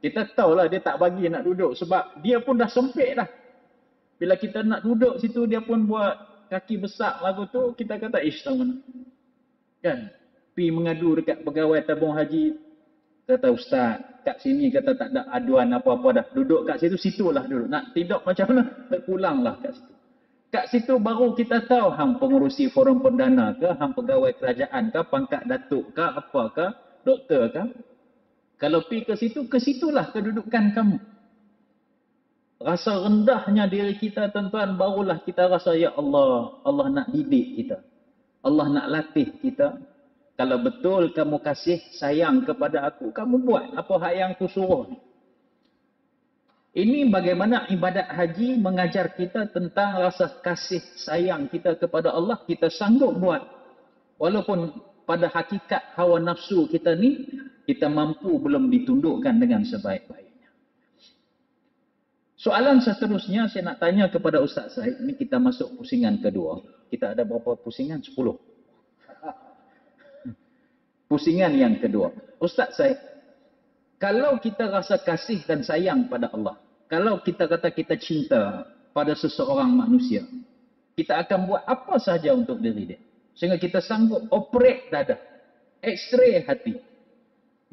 Kita tahulah dia tak bagi nak duduk sebab dia pun dah sempit dah. Bila kita nak duduk situ dia pun buat kaki besar lagu tu, kita kata ish tahu mana. Kan? Pergi mengadu dekat pegawai tabung haji, kata ustaz, kat sini kata tak ada aduan apa-apa dah. Duduk kat situ, situlah duduk. Nak tidur macam mana? Terpulanglah kat situ. Kat situ baru kita tahu hang pengurusi forum perdana ke, hang pegawai kerajaan ke, pangkat datuk ke, apa ke, doktor ke. Kalau pergi ke situlah kedudukan kamu. Rasa rendahnya diri kita tuan-tuan, barulah kita rasa ya Allah, Allah nak didik kita. Allah nak latih kita. Kalau betul kamu kasih sayang kepada aku, kamu buat apa hak yang aku suruh. Ini bagaimana ibadat haji mengajar kita tentang rasa kasih sayang kita kepada Allah, kita sanggup buat. Walaupun pada hakikat hawa nafsu kita ni, kita mampu belum ditundukkan dengan sebaik-baiknya. Soalan seterusnya saya nak tanya kepada Ustaz Said, ini kita masuk pusingan kedua. Kita ada berapa pusingan? 10. Pusingan yang kedua. Ustaz Said, kalau kita rasa kasih dan sayang pada Allah, kalau kita kata kita cinta pada seseorang manusia, kita akan buat apa saja untuk diri dia. Sehingga kita sanggup operate dada, x-ray hati.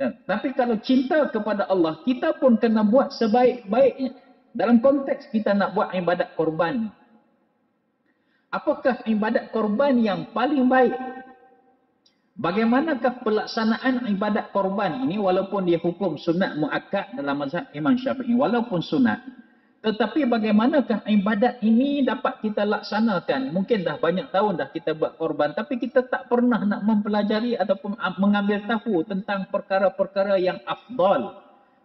Tapi kalau cinta kepada Allah, kita pun kena buat sebaik-baiknya. Dalam konteks kita nak buat ibadat korban. Apakah ibadat korban yang paling baik? Bagaimanakah pelaksanaan ibadat korban ini, walaupun dia hukum sunat muakkad dalam mazhab Imam Syafi'i, walaupun sunat, tetapi bagaimanakah ibadat ini dapat kita laksanakan? Mungkin dah banyak tahun dah kita buat korban, tapi kita tak pernah nak mempelajari ataupun mengambil tahu tentang perkara-perkara yang afdal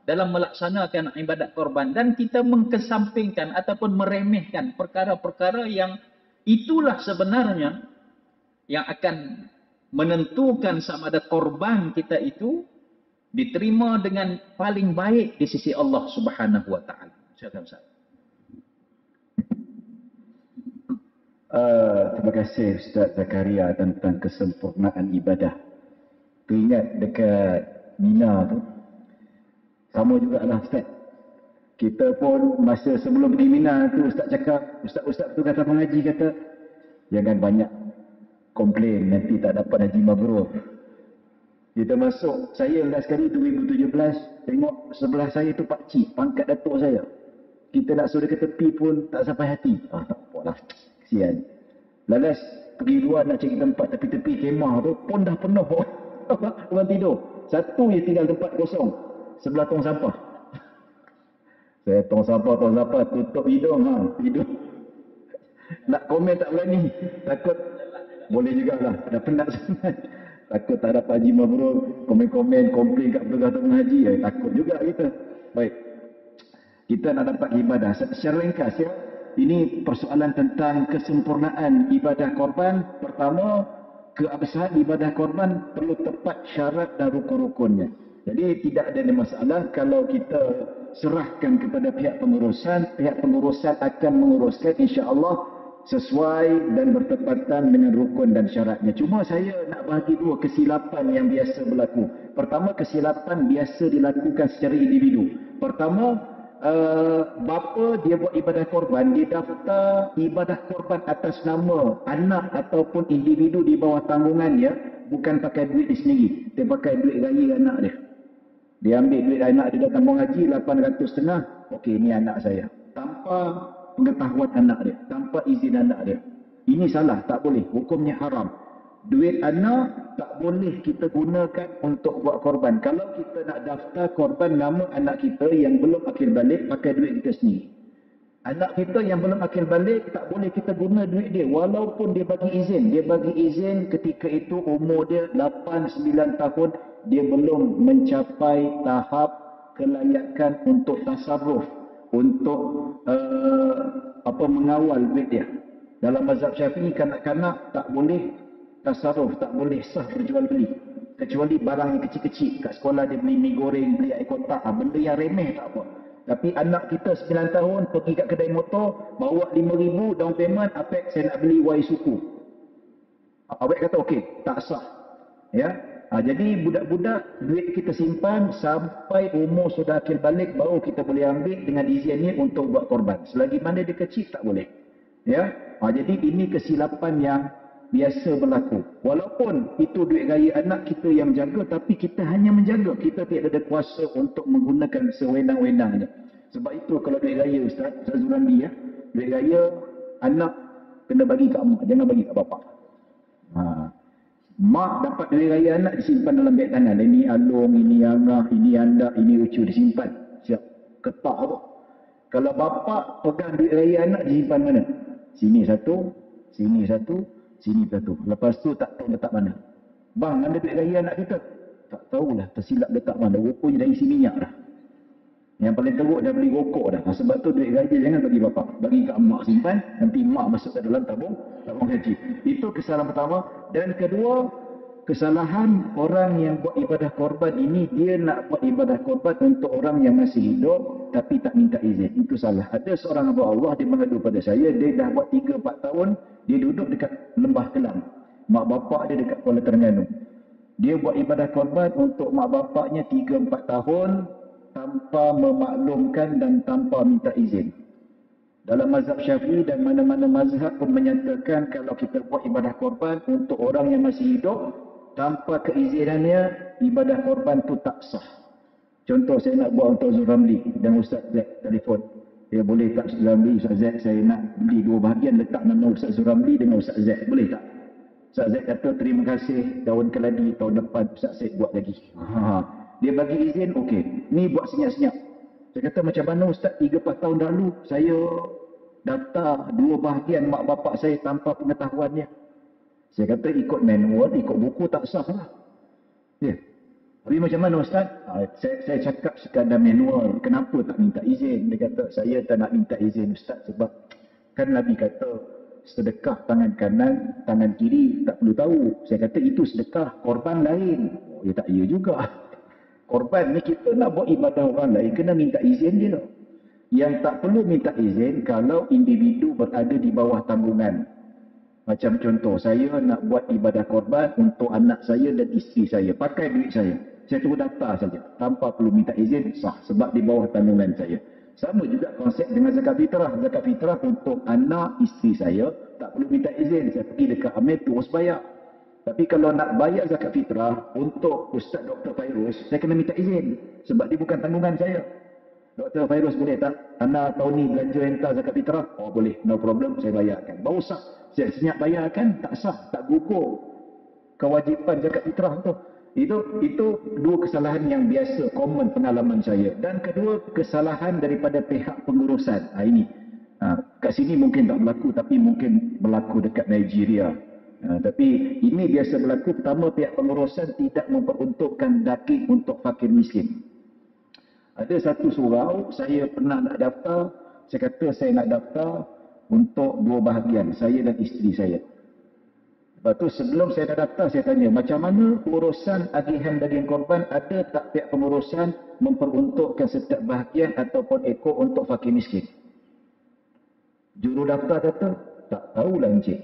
dalam melaksanakan ibadat korban, dan kita mengkesampingkan ataupun meremehkan perkara-perkara yang itulah sebenarnya yang akan menentukan sama ada korban kita itu diterima dengan paling baik di sisi Allah Subhanahu wa taala. Silakan Ustaz. Terima kasih Ustaz Zakaria tentang kesempurnaan ibadah. Teringat dekat Mina tu, sama jugalah Ustaz. Kita pun masa sebelum pergi Mina tu, Ustaz cakap, Ustaz tu kata pengaji kata, jangan banyak komplain nanti tak dapat haji mabrur. Kita masuk, saya last kali 2017, tengok sebelah saya tu Pak Cik, pangkat datuk saya. Kita nak suruh ke tepi pun tak sampai hati. Tak apalah, kesian. Lalas pergi luar nak cari tempat tepi-tepi kemah tu pun dah penuh orang tidur. Satu je tinggal tempat kosong sebelah tong sampah. Saya tong sampah tutup hidung, tidur. Nak komen tak berani, takut boleh jugalah, dah penat sangat. Takut tak dapat haji mabrur, komen-komen, komplain kat petugas tabung haji, takut juga kita. Baik, kita nak dapat ibadah. Secara ringkas ya, ini persoalan tentang kesempurnaan ibadah korban. Pertama, keabsahan ibadah korban perlu tepat syarat dan rukun-rukunnya. Jadi tidak ada masalah kalau kita serahkan kepada pihak pengurusan akan menguruskan insya-Allah sesuai dan bertepatan dengan rukun dan syaratnya. Cuma saya nak bahagi dua kesilapan yang biasa berlaku. Pertama, kesilapan biasa dilakukan secara individu. Pertama, bapa dia buat ibadah korban, dia daftar ibadah korban atas nama anak ataupun individu di bawah tanggungannya, bukan pakai duit dia sendiri. Dia pakai duit raya anak dia. Dia ambil duit anak dia datang buang haji 850. Okey, ini anak saya. Tanpa pengetahuan anak dia, tanpa izin anak dia. Ini salah, tak boleh. Hukumnya haram. Duit anak tak boleh kita gunakan untuk buat korban. Kalau kita nak daftar korban nama anak kita yang belum akil balik, pakai duit kita sendiri. Anak kita yang belum akil balik, tak boleh kita guna duit dia. Walaupun dia bagi izin. Dia bagi izin ketika itu umur dia 8-9 tahun. Dia belum mencapai tahap kelayakan untuk tasarruf, untuk mengawal duit dia. Dalam mazhab Syafi'i, kanak-kanak tak boleh tasarruf, tak boleh sah berjual beli, kecuali barang yang kecil-kecil. Kat sekolah dia beli mi goreng, beli air kotak, benda yang remeh tak apa. Tapi anak kita 9 tahun pergi kat kedai motor, bawa 5,000 down payment, apek saya nak beli Y suku. Awak kata okey, tak sah. Ya. Jadi budak-budak duit kita simpan sampai umur sudah akil balik, baru kita boleh ambil dengan izinnya untuk buat korban. Selagi mana dia kecil tak boleh. Ya. Jadi ini kesilapan yang biasa berlaku. Walaupun itu duit raya anak kita yang jaga, tapi kita hanya menjaga. Kita tidak ada kuasa untuk menggunakan sewenang-wenangnya. Sebab itu kalau duit raya Ustaz Zuramli ya, duit raya anak kena bagi kat mak, jangan bagi kat bapak. Mak dapat duit raya anak disimpan dalam beg tangan. Ini alung, ini angah, ini andak, ini ucu, disimpan. Siap. Ketak apa? Kalau bapak pegang duit raya anak, disimpan mana? Sini satu, sini satu, sini satu. Lepas tu tak tahu letak mana. Bang, ada duit raya anak kita? Tak tahulah, tersilap letak mana. Rupanya dah isi minyak dah. Yang paling teruk dah beli rokok dah. Sebab tu duit raya jangan bagi bapak. Bagi kat mak simpan, nanti mak masuk ke dalam tabung haji. Itu kesalahan pertama. Dan kedua, kesalahan orang yang buat ibadah korban ini, dia nak buat ibadah korban untuk orang yang masih hidup tapi tak minta izin. Itu salah. Ada seorang hamba Allah, dia mengadu pada saya, dia dah buat 3-4 tahun, dia duduk dekat Lembah Kelang. Mak bapak dia dekat Kuala Terengganu. Dia buat ibadah korban untuk mak bapaknya 3-4 tahun tanpa memaklumkan dan tanpa minta izin. Dalam mazhab Syafi'i dan mana-mana mazhab pun menyatakan kalau kita buat ibadah korban untuk orang yang masih hidup tanpa keizinannya, ibadah korban tu tak sah. Contoh saya nak buat untuk Zuramli dan Ustaz Z telefon. Dia boleh tak Ustaz Zuramli, Ustaz Z saya nak beli 2 bahagian, letak nama Ustaz Zuramli dengan Ustaz Z. Boleh tak? Ustaz Z kata terima kasih, tahun keladi, tahun depan Ustaz Z buat lagi. Dia bagi izin, okey. Ni buat senyap-senyap. Saya kata macam mana Ustaz, 3-4 tahun lalu saya daftar 2 bahagian mak bapak saya tanpa pengetahuannya. Saya kata ikut manual, ikut buku tak sah lah. Ya. Tapi macam mana Ustaz? Saya cakap sekadar manual. Kenapa tak minta izin? Dia kata saya tak nak minta izin Ustaz sebab kan Nabi kata sedekah tangan kanan, tangan kiri tak perlu tahu. Saya kata itu sedekah, korban lain. Oh, ya tak ya juga. Korban ni kita nak buat ibadah orang lain, kena minta izin dia. Yang tak perlu minta izin kalau individu berada di bawah tanggungan. Macam contoh, saya nak buat ibadah korban untuk anak saya dan isteri saya. Pakai duit saya. Saya tunggu daftar saja. Tanpa perlu minta izin, sah. Sebab di bawah tanggungan saya. Sama juga konsep dengan zakat fitrah. Zakat fitrah untuk anak isteri saya, tak perlu minta izin. Saya pergi dekat Amir, terus bayar. Tapi kalau nak bayar zakat fitrah untuk Ustaz Dr. Fairuz, saya kena minta izin. Sebab dia bukan tanggungan saya. Dr. Fairuz boleh tak? Anak tahun ni belanja hantar zakat fitrah? Oh boleh, no problem, saya bayarkan. Baru sah. senyap bayar kan tak sah, tak gugur kewajipan zakat fitrah tu. Itu dua kesalahan yang biasa, common pengalaman saya. Dan kedua, kesalahan daripada pihak pengurusan. Ini kat sini mungkin tak berlaku, tapi mungkin berlaku dekat Nigeria. Tapi ini biasa berlaku. Pertama, pihak pengurusan tidak memperuntukkan daging untuk fakir miskin. Ada satu surau, saya pernah nak daftar, saya kata saya nak daftar untuk dua bahagian, saya dan isteri saya. Lepas tu sebelum saya dah daftar, saya tanya, macam mana urusan agihan daging korban, ada tak pihak pengurusan memperuntukkan setiap bahagian ataupun ekor untuk fakir miskin? Juru daftar kata, tak tahulah encik.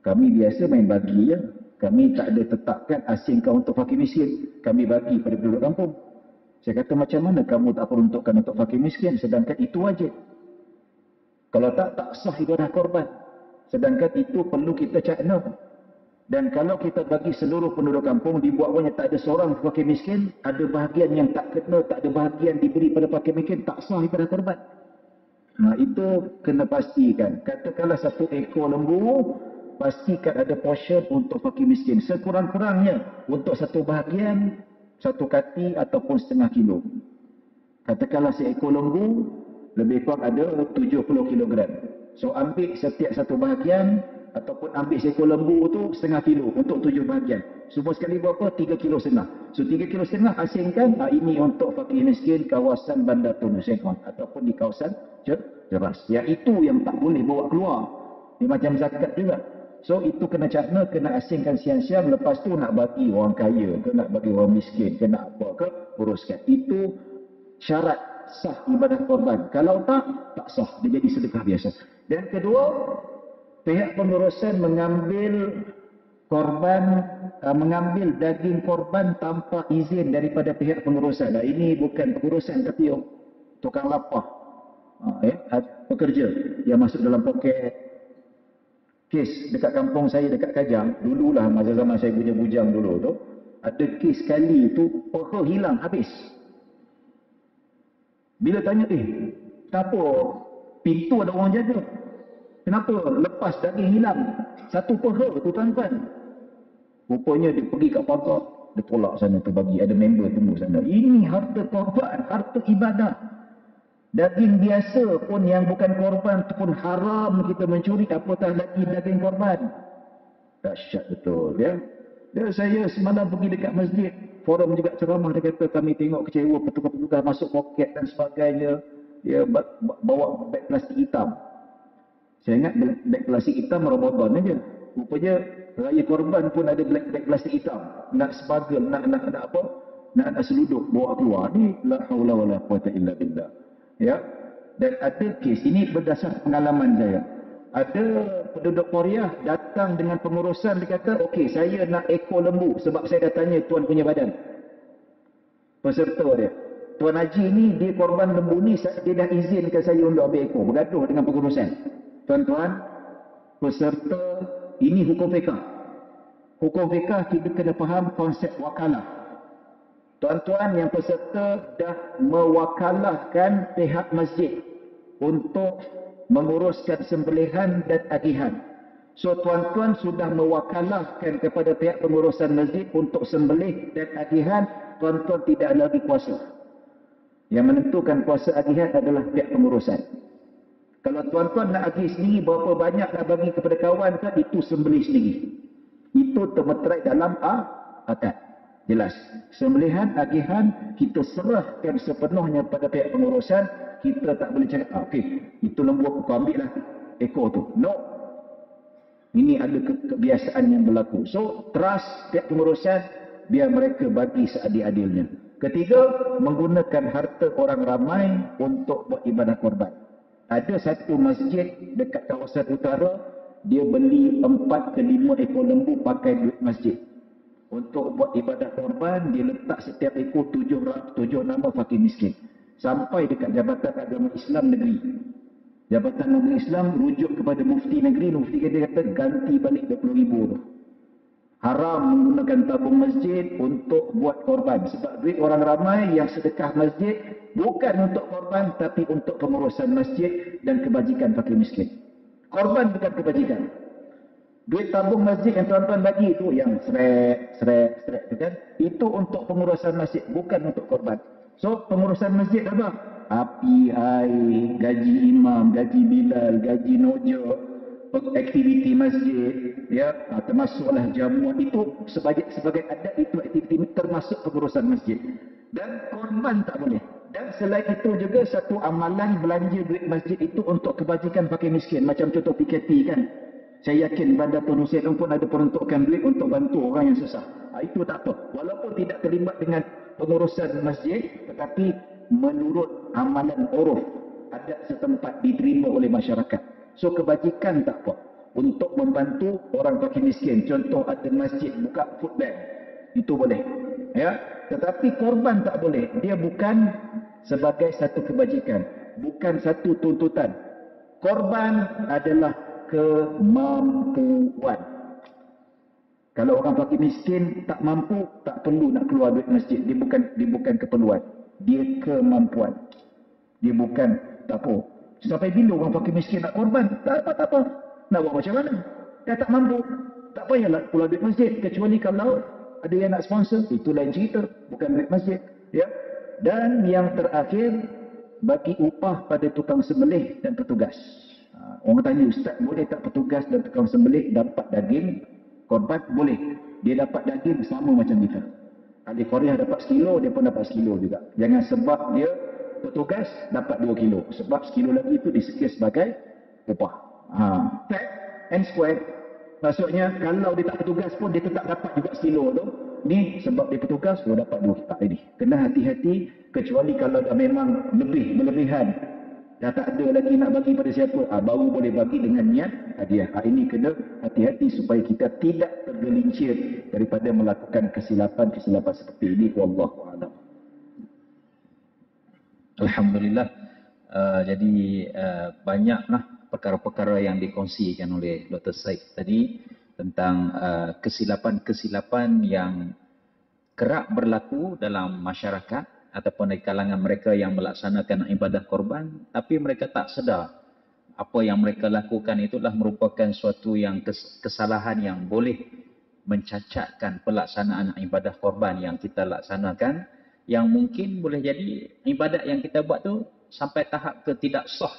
Kami biasa main bagi je. Kami tak ada tetapkan asingkan untuk fakir miskin. Kami bagi pada penduduk kampung. Saya kata, macam mana kamu tak peruntukkan untuk fakir miskin sedangkan itu wajib? Kalau tak sah ibadah korban. Sedangkan itu perlu kita cakna. Dan kalau kita bagi seluruh penduduk kampung, dibuat-buatnya tak ada seorang fakir miskin, ada bahagian yang tak kena, tak ada bahagian diberi pada fakir miskin, tak sah ibadah korban. Itu kena pastikan. Katakanlah satu ekor lembu, pastikan ada portion untuk fakir miskin. Sekurang-kurangnya untuk satu bahagian, satu kati ataupun setengah kilo. Katakanlah seekor lembu, lebih kurang ada 70 kilogram. So ambil setiap satu bahagian, ataupun ambil seekor lembu tu setengah kilo untuk 7 bahagian. Semua sekali berapa? 3,5 kilo. So 3,5 kilo asingkan, ini untuk fakir miskin kawasan Bandar Tun Hussein ataupun di kawasan Jeras. Yang itu yang tak boleh bawa keluar. Dia macam zakat juga. So itu kena cakna, kena asingkan siang-siang, lepas tu nak bagi orang kaya ke, nak bagi orang miskin ke, nak apa ke, uruskan. Itu syarat sah ibadah korban. Kalau tak sah. Dia jadi sedekah biasa. Dan kedua, pihak pengurusan mengambil daging korban tanpa izin daripada pihak pengurusan. Ini bukan pengurusan tapi tukang lapah, pekerja yang masuk dalam poket. Kes dekat kampung saya, dekat Kajang, dululah masa zaman saya bujang-bujang dulu tu, ada kes sekali tu peha hilang habis. Bila tanya, kenapa pintu ada orang jaga? Kenapa lepas daging hilang? Satu peha tu tuan-tuan. Rupanya dia pergi kat pagar, dia tolak sana tu bagi, ada member tunggu sana. Ini harta korban, harta ibadah. Daging biasa pun yang bukan korban tu pun haram kita mencuri, apatah lagi daging korban. Dahsyat betul ya. Dan saya semalam pergi dekat masjid, forum juga ceramah, dia kata kami tengok kecewa petugas-petugas masuk poket dan sebagainya. Dia bawa beg plastik hitam. Saya ingat beg plastik hitam Ramadan aja. Rupanya raya korban pun ada beg plastik hitam. Nak smuggle, nak apa? Nak seluduk bawa keluar. Ni la haula wala quwata illa billah. Ya. Dan ada kes ini berdasar pengalaman saya. Ada penduduk Korea datang dengan pengurusan, dia kata, okey, saya nak ekor lembu sebab saya dah tanya tuan punya badan. Peserta dia. Tuan Haji ni dia korban lembu ni, dia dah izinkan saya untuk ambil ekor. Bergaduh dengan pengurusan. Tuan-tuan, peserta, ini hukum fiqah. Hukum fiqah kita kena faham konsep wakalah. Tuan-tuan yang peserta dah mewakalahkan pihak masjid untuk menguruskan sembelihan dan agihan. So tuan-tuan sudah mewakalahkan kepada pihak pengurusan masjid untuk sembelih dan agihan, tuan-tuan tidak lagi kuasa. Yang menentukan kuasa agihan adalah pihak pengurusan. Kalau tuan-tuan nak agih sendiri, berapa banyak nak bagi kepada kawan kan, itu sembelih sendiri. Itu termeterai dalam akad. Jelas. Sembelihan, agihan, kita serahkan sepenuhnya pada pihak pengurusan. Kita tak boleh cakap, okey, itu lembu aku ambil lah ekor tu. No. Ini ada kebiasaan yang berlaku. So, trust pihak pengurusan, biar mereka bagi seadil-adilnya. Ketiga, menggunakan harta orang ramai untuk buat ibadah korban. Ada satu masjid dekat kawasan utara, dia beli 4 ke 5 ekor lembu pakai duit masjid. Untuk buat ibadah korban, dia letak setiap ekor 7 nama fakir miskin. Sampai dekat Jabatan Agama Islam Negeri. Jabatan Agama Islam rujuk kepada mufti negeri, mufti dia kata ganti balik 20,000 tu. Haram menggunakan tabung masjid untuk buat korban. Sebab duit orang ramai yang sedekah masjid bukan untuk korban tapi untuk pengurusan masjid dan kebajikan fakir miskin. Korban bukan kebajikan. Duit tabung masjid yang tuan-tuan bagi itu yang seret tu kan, itu untuk pengurusan masjid, bukan untuk korban. So pengurusan masjid apa? Api, air, gaji imam, gaji bilal, gaji nojo, aktiviti masjid, ya, termasuklah jamuan, itu sebagai adat, itu aktiviti termasuk pengurusan masjid. Dan korban tak boleh. Dan selain itu juga satu amalan belanja duit masjid itu untuk kebajikan fakir miskin, macam contoh PKP kan. Saya yakin Bandar Tun Hussein pun ada peruntukan duit untuk bantu orang yang susah. Itu tak apa. Walaupun tidak terlibat dengan pengurusan masjid, tetapi menurut amalan uruf, adat setempat diterima oleh masyarakat. So kebajikan tak apa. Untuk membantu orang fakir miskin. Contoh ada masjid buka food bank. Itu boleh. Ya. Tetapi korban tak boleh. Dia bukan sebagai satu kebajikan. Bukan satu tuntutan. Korban adalah kemampuan. Kalau orang fakir miskin tak mampu, tak perlu nak keluar duit masjid. Dia bukan keperluan. Dia kemampuan. Dia bukan tak apa. Sampai bila orang fakir miskin nak korban? Tak apa. Nak buat macam mana? Dia tak mampu. Tak payahlah keluar duit masjid. Kecuali kalau ada yang nak sponsor, itu lain cerita. Bukan duit masjid. Ya. Dan yang terakhir, bagi upah pada tukang sembelih dan petugas. Orang tanya, Ustaz, boleh tak petugas dan tukang sembelih dapat daging korban? Boleh. Dia dapat daging sama macam kita. Ahli Korea dapat sekilo, dia pun dapat sekilo juga. Jangan sebab dia petugas dapat 2 kilo. Sebab sekilo lagi itu disekir sebagai upah. Fair and square. Maksudnya, kalau dia tak petugas pun, dia tetap dapat juga sekilo tu. Ni sebab dia petugas, dia dapat 2 kilo. Tak ini. Kena hati-hati, kecuali kalau dah memang berlebihan. Dah tak ada lagi nak bagi pada siapa, baru boleh bagi dengan niat hadiah. Ini kena hati-hati supaya kita tidak tergelincir daripada melakukan kesilapan-kesilapan seperti ini. Wallahu a'lam. Alhamdulillah. Jadi banyaklah perkara-perkara yang dikongsikan oleh Dr. Said tadi tentang kesilapan-kesilapan yang kerap berlaku dalam masyarakat ataupun di kalangan mereka yang melaksanakan ibadah korban, tapi mereka tak sedar apa yang mereka lakukan itulah merupakan suatu yang kesalahan yang boleh mencacatkan pelaksanaan ibadah korban yang kita laksanakan, yang mungkin boleh jadi ibadat yang kita buat tu sampai tahap ke tidak sah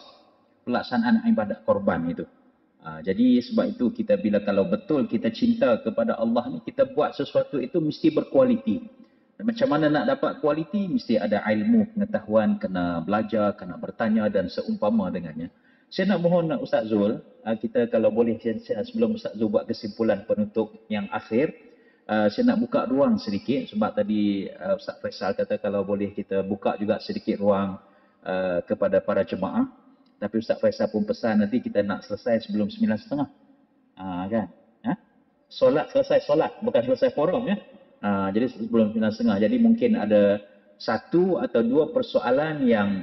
pelaksanaan ibadat korban itu. Jadi sebab itu kita bila kalau betul kita cinta kepada Allah ni, kita buat sesuatu itu mesti berkualiti. Dan macam mana nak dapat kualiti? Mesti ada ilmu, pengetahuan, kena belajar, kena bertanya dan seumpama dengannya. Saya nak mohon Ustaz Zul, kita kalau boleh sebelum Ustaz Zul buat kesimpulan penutup yang akhir, saya nak buka ruang sedikit sebab tadi Ustaz Faisal kata kalau boleh kita buka juga sedikit ruang kepada para jemaah. Tapi Ustaz Faisal pun pesan nanti kita nak selesai sebelum 9.30. Kan? Solat selesai solat, bukan selesai forum ya. Jadi sebelum 9.30. Jadi mungkin ada 1 atau 2 persoalan yang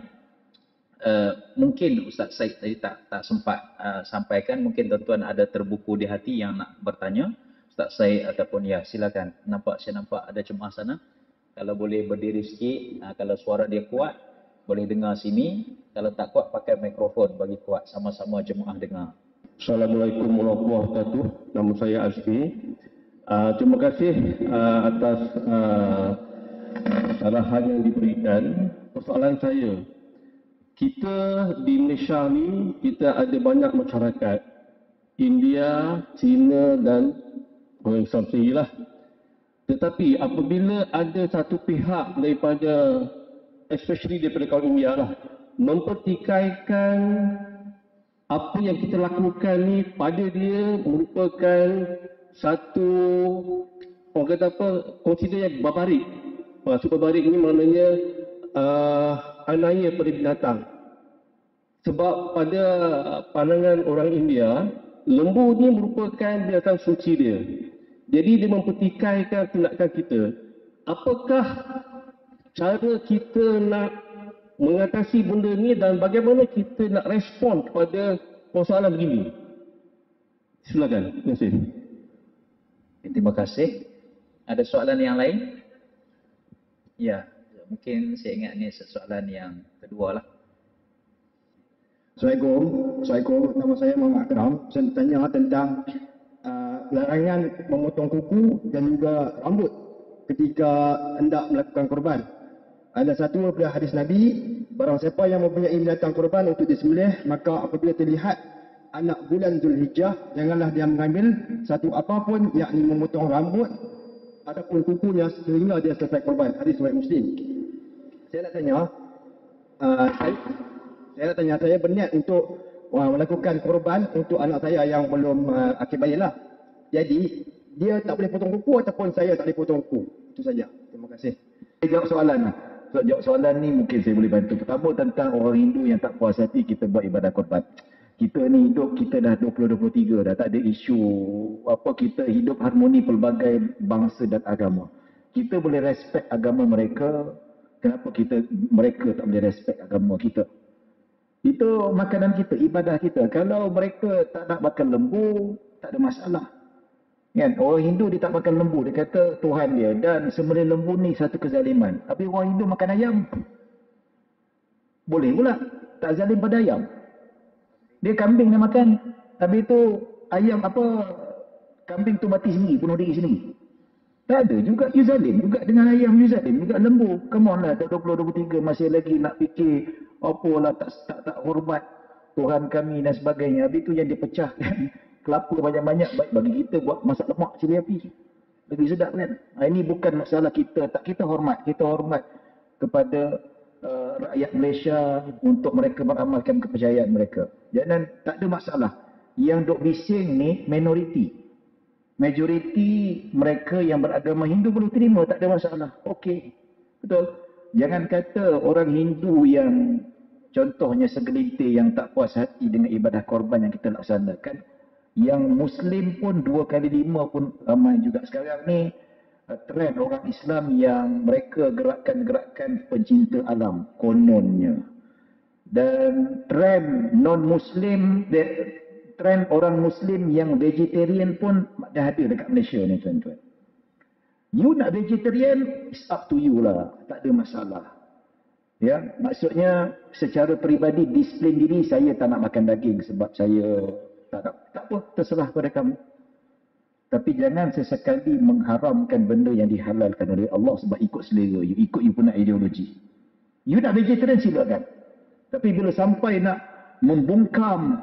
mungkin Ustaz Said tadi tak sempat sampaikan. Mungkin tuan-tuan ada terbuku di hati yang nak bertanya Ustaz Said ataupun ya silakan. Saya nampak ada jemaah sana. Kalau boleh berdiri sikit, kalau suara dia kuat boleh dengar sini. Kalau tak kuat pakai mikrofon bagi kuat, sama-sama jemaah dengar. Assalamualaikum warahmatullahi wabarakatuh. Nama saya Azmi. Terima kasih atas arahan yang diberikan. Persoalan saya, kita di Malaysia ni, kita ada banyak masyarakat. India, China dan orang Islam sendirilah. Tetapi apabila ada satu pihak daripada, especially daripada kaum India lah, mempertikaikan apa yang kita lakukan ni pada dia merupakan satu, orang kata apa, consider yang barbarik. Maksud barbarik ni maknanya anaya pada binatang. Sebab pada pandangan orang India, lembu ni merupakan binatang suci dia. Jadi dia mempertikaikan tindakan kita. Apakah cara kita nak mengatasi benda ni dan bagaimana kita nak respon kepada persoalan begini? Silakan. Terima kasih. Terima kasih. Ada soalan yang lain? Ya, mungkin saya ingat ni soalan yang kedua lah. Assalamualaikum. Nama saya Muhammad Akram. Saya bertanya tentang larangan memotong kuku dan juga rambut ketika hendak melakukan korban. Ada satu daripada hadis Nabi, barang siapa yang mempunyai binatang korban untuk disembelih, maka apabila terlihat anak bulan Zulhijjah, janganlah dia mengambil satu apapun, yakni memotong rambut ataupun kukunya sehingga dia selesai korban. Hadis riwayat Muslim. Saya nak tanya, saya berniat untuk melakukan korban untuk anak saya yang belum akil baligh lah. Jadi dia tak boleh potong kuku ataupun saya tak boleh potong kuku. Itu saja. Terima kasih. Saya jawab soalan lah. Jawab soalan ni mungkin saya boleh bantu. Pertama tentang orang Hindu yang tak puas hati kita buat ibadah korban. Kita ni hidup, kita dah 2023 dah, tak ada isu apa, kita hidup harmoni pelbagai bangsa dan agama. Kita boleh respect agama mereka, kenapa mereka tak boleh respect agama kita? Itu makanan kita, ibadah kita. Kalau mereka tak nak makan lembu, tak ada masalah. Kan? Orang Hindu dia tak makan lembu, dia kata Tuhan dia, dan sembelih lembu ni satu kezaliman. Tapi orang Hindu makan ayam. Boleh pula, tak zalim pada ayam. Dia kambing dia makan, tapi itu ayam apa, kambing tu mati sendiri, bunuh diri sendiri. Tak ada juga, you zalim juga dengan ayam, you zalim juga lembu. Come on lah, 2023 masih lagi nak fikir apalah tak hormat Tuhan kami dan sebagainya. Habis tu yang dipecahkan kelapa banyak-banyak, baik bagi kita buat masak lemak cili api. Lebih sedap kan? Ini bukan masalah kita, tak, kita hormat kepada rakyat Malaysia untuk mereka beramalkan kepercayaan mereka. Jangan, tak ada masalah. Yang duk bising ni minoriti. Majoriti mereka yang beragama Hindu boleh terima, tak ada masalah. Okey. Betul. Jangan kata orang Hindu yang contohnya segelintir yang tak puas hati dengan ibadah korban yang kita laksanakan. Yang Muslim pun 2x5 pun ramai juga. Sekarang ni trend orang Islam yang mereka gerakan-gerakan pencinta alam kononnya, dan trend non-Muslim, trend orang Muslim yang vegetarian pun dah ada dekat Malaysia ni tuan-tuan. You nak vegetarian, it's up to you lah, tak ada masalah. Ya, maksudnya secara peribadi disiplin diri, saya tak nak makan daging sebab saya tak apa, terserah pada kamu. Tapi jangan sesekali mengharamkan benda yang dihalalkan oleh Allah sebab ikut selera you, ikut you punya ideologi. You nak vegetarian silakan. Tapi bila sampai nak membungkam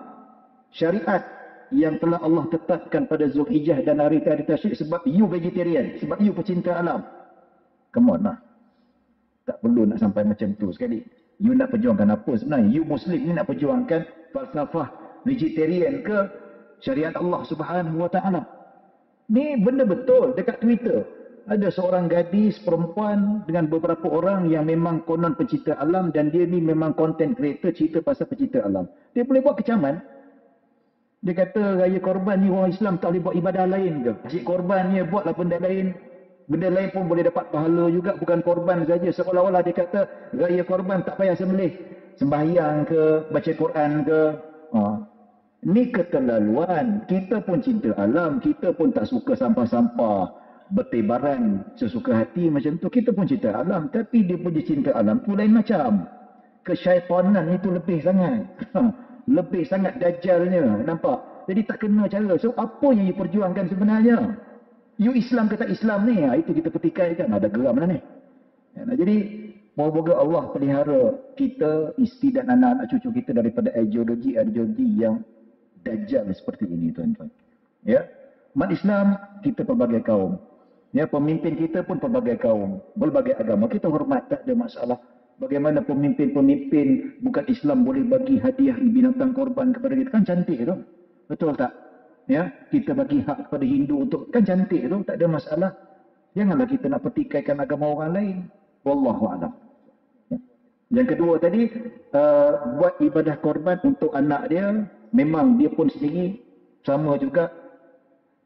syariat yang telah Allah tetapkan pada Zulhijjah dan hari-hari tasyrik sebab you vegetarian, sebab you pecinta alam, come on lah. Tak perlu nak sampai macam tu sekali. You nak perjuangkan apa sebenarnya? You Muslim ni nak perjuangkan falsafah vegetarian ke syariat Allah Subhanahu Wa Taala? Ni benda betul dekat Twitter. Ada seorang gadis perempuan dengan beberapa orang yang memang konon pencinta alam, dan dia ni memang content creator cerita pasal pencinta alam. Dia boleh buat kecaman. Dia kata raya korban ni orang Islam tak boleh buat ibadah lain ke? Asyik korban ni buatlah benda lain. Benda lain pun boleh dapat pahala juga, bukan korban saja. Seolah-olah dia kata raya korban tak payah sembelih. Sembahyang ke, baca Quran ke. Ni keterlaluan. Kita pun cinta alam, kita pun tak suka sampah-sampah bertebaran sesuka hati macam tu. Kita pun cinta alam, tapi dia punya cinta alam tu lain macam. Kesyaitanan itu lebih sangat. Lebih sangat dajjalnya, nampak? Jadi tak kena cara. So apa yang you perjuangkan sebenarnya? You Islam ke tak Islam ni? Itu kita petikaikan. Ada geram mana ni? Jadi moga-moga Allah pelihara kita, isteri dan anak-anak cucu kita daripada ideologi yang dajjal seperti ini tuan-tuan. Ya, umat Islam kita pelbagai kaum. Ya, pemimpin kita pun pelbagai kaum, berbagai agama. Kita hormat, tak ada masalah. Bagaimana pemimpin-pemimpin bukan Islam boleh bagi hadiah binatang korban kepada kita, kan cantik tu. Betul tak? Ya, kita bagi hak kepada Hindu untuk, kan cantik tu, tak ada masalah. Janganlah kita nak pertikaikan agama orang lain. Wallahu a'lam. Yang kedua tadi, buat ibadah korban untuk anak dia, memang dia pun sendiri sama juga,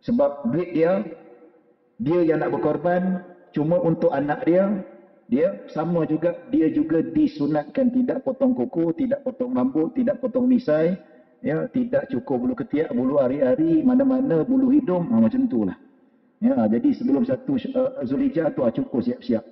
sebab duit dia yang nak berkorban cuma untuk anak dia sama juga, dia juga disunatkan tidak potong kuku, tidak potong rambut, tidak potong misai, ya, tidak cukur bulu ketiak, bulu ari-ari, mana-mana bulu hidung, macam itulah. Ya, jadi sebelum 1 Zulhijjah tu cukur siap-siap.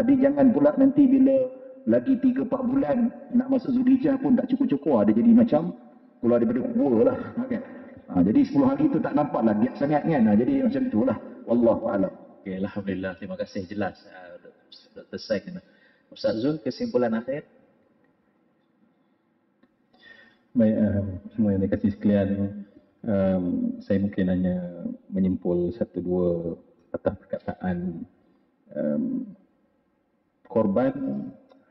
Dia jangan pula nanti bila lagi 3-4 bulan nak masuk Zulhijjah pun tak cukur-cukur, dia jadi macam keluar daripada kubur lah. Okay. Jadi 10 hari tu tak nampak lah giat sangat kan. Jadi macam itulah. Wallahu a'lam. Okey, alhamdulillah. Terima kasih, jelas Dr. Said. Ustaz Zul, kesimpulan akhir? Baik, semua yang dikasih sekalian, saya mungkin hanya menyimpul satu dua patah perkataan. Korban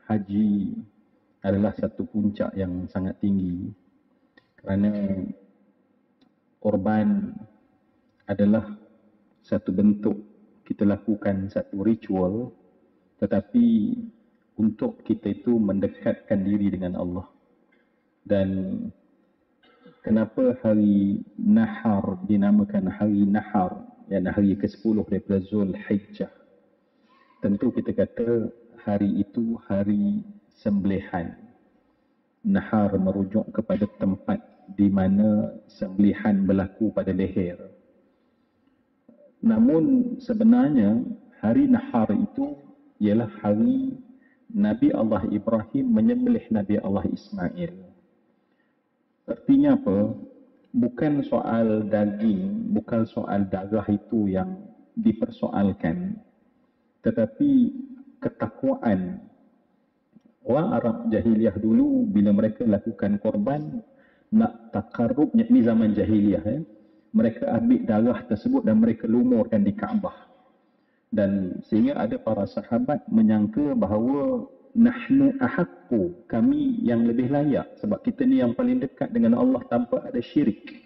haji adalah satu puncak yang sangat tinggi kerana korban adalah satu bentuk kita lakukan satu ritual, tetapi untuk kita itu mendekatkan diri dengan Allah. Dan kenapa hari Nahar dinamakan hari Nahar, yang hari ke-10 daripada Zulhijjah? Tentu kita kata hari itu hari sembelihan. Nahar merujuk kepada tempat di mana sembelihan berlaku pada leher. Namun sebenarnya hari Nahar itu ialah hari Nabi Allah Ibrahim menyembelih Nabi Allah Ismail. Artinya apa? Bukan soal daging, bukan soal darah itu yang dipersoalkan, tetapi ketakwaan. Orang Arab jahiliyah dulu bila mereka lakukan korban nak takarrub, ni zaman jahiliyah, mereka ambil darah tersebut dan mereka lumurkan di Kaabah. Dan sehingga ada para sahabat menyangka bahawa nahnu ahaqqu, kami yang lebih layak sebab kita ni yang paling dekat dengan Allah tanpa ada syirik.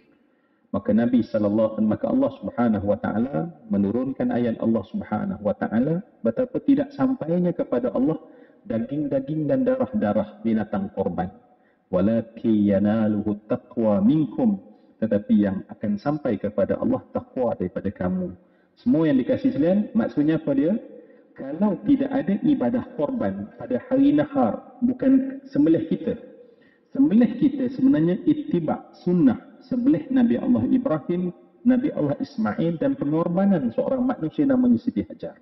Maka maka Allah Subhanahu wa taala menurunkan ayat Allah Subhanahu wa taala betapa tidak sampainya kepada Allah daging-daging dan darah-darah binatang korban. Walaki yanaluhu taqwa minkum, tetapi yang akan sampai kepada Allah takwa daripada kamu. Semua yang dikasih sekalian, maksudnya apa dia? Kalau tidak ada ibadah korban pada hari Nahar, bukan sembelih kita. Sembelih kita sebenarnya ittiba, sunnah, sembelih Nabi Allah Ibrahim, Nabi Allah Ismail dan pengorbanan seorang manusia namanya Siti Hajar.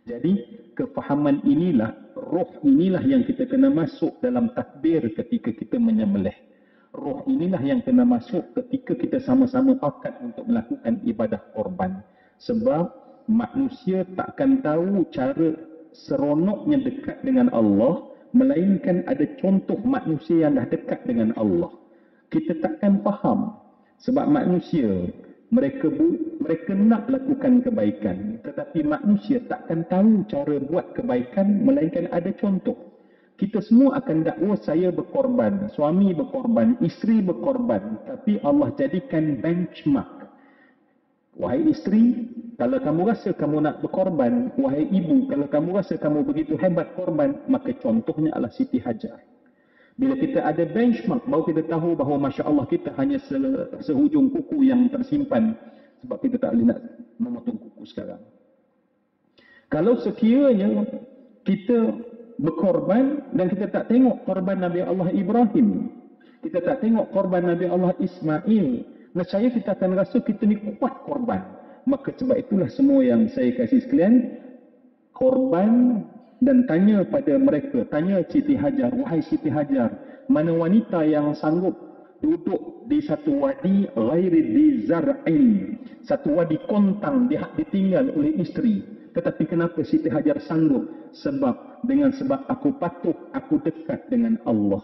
Jadi kefahaman inilah, roh inilah yang kita kena masuk dalam takbir ketika kita menyembelih. Roh inilah yang kena masuk ketika kita sama-sama pakat untuk melakukan ibadah korban. Sebab manusia takkan tahu cara seronoknya dekat dengan Allah melainkan ada contoh manusia yang dah dekat dengan Allah. Kita takkan faham sebab manusia mereka nak lakukan kebaikan, tetapi manusia takkan tahu cara buat kebaikan melainkan ada contoh. Kita semua akan dakwa saya berkorban, suami berkorban, isteri berkorban, tapi Allah jadikan benchmark. Wahai isteri, kalau kamu rasa kamu nak berkorban, wahai ibu, kalau kamu rasa kamu begitu hebat korban, maka contohnya adalah Siti Hajar. Bila kita ada benchmark, baru kita tahu bahawa Masya Allah kita hanya sehujung kuku yang tersimpan. Sebab kita tak boleh nak memotong kuku sekarang. Kalau sekiranya kita berkorban dan kita tak tengok korban Nabi Allah Ibrahim, kita tak tengok korban Nabi Allah Ismail, nescaya kita akan rasa kita ni kuat korban. Maka sebab itulah semua yang saya kasih sekalian, korban dan tanya pada mereka, tanya Siti Hajar, wahai Siti Hajar, mana wanita yang sanggup duduk di satu wadi ghairi di zar'in, satu wadi kontang ditinggal oleh isteri, tetapi kenapa Siti Hajar sanggup? Sebab aku patuh, aku dekat dengan Allah.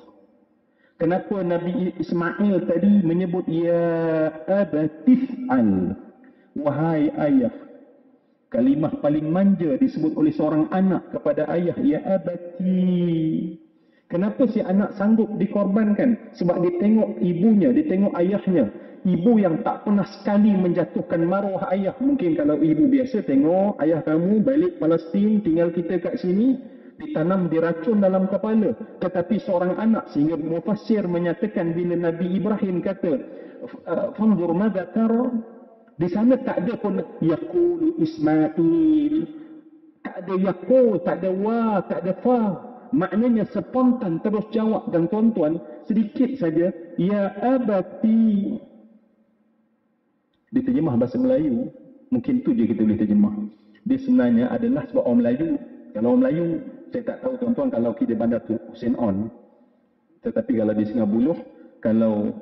Kenapa Nabi Ismail tadi menyebut ya abatif'al, wahai ayah? Kalimah paling manja disebut oleh seorang anak kepada ayah, ya abati. Kenapa si anak sanggup dikorbankan? Sebab dia tengok ibunya, dia tengok ayahnya. Ibu yang tak pernah sekali menjatuhkan maruah ayah. Mungkin kalau ibu biasa tengok ayah kamu balik Palestin, tinggal kita kat sini, ditanam diracun dalam kepala. Tetapi seorang anak, sehingga mufassir menyatakan bila Nabi Ibrahim kata fanzur madza tara, di sana tak ada pun yaqulu Ismail, tak ada yaqul, tak ada wa, tak ada fa. Maknanya spontan terus jawab. Dan tuan-tuan, sedikit saja ya abati diterjemah bahasa Melayu, mungkin tu je kita boleh terjemah. Dia sebenarnya adalah sebab orang Melayu, kalau orang Melayu saya tak tahu tuan-tuan kalau kita bandar tu Hussein On, tetapi kalau di Singapura, kalau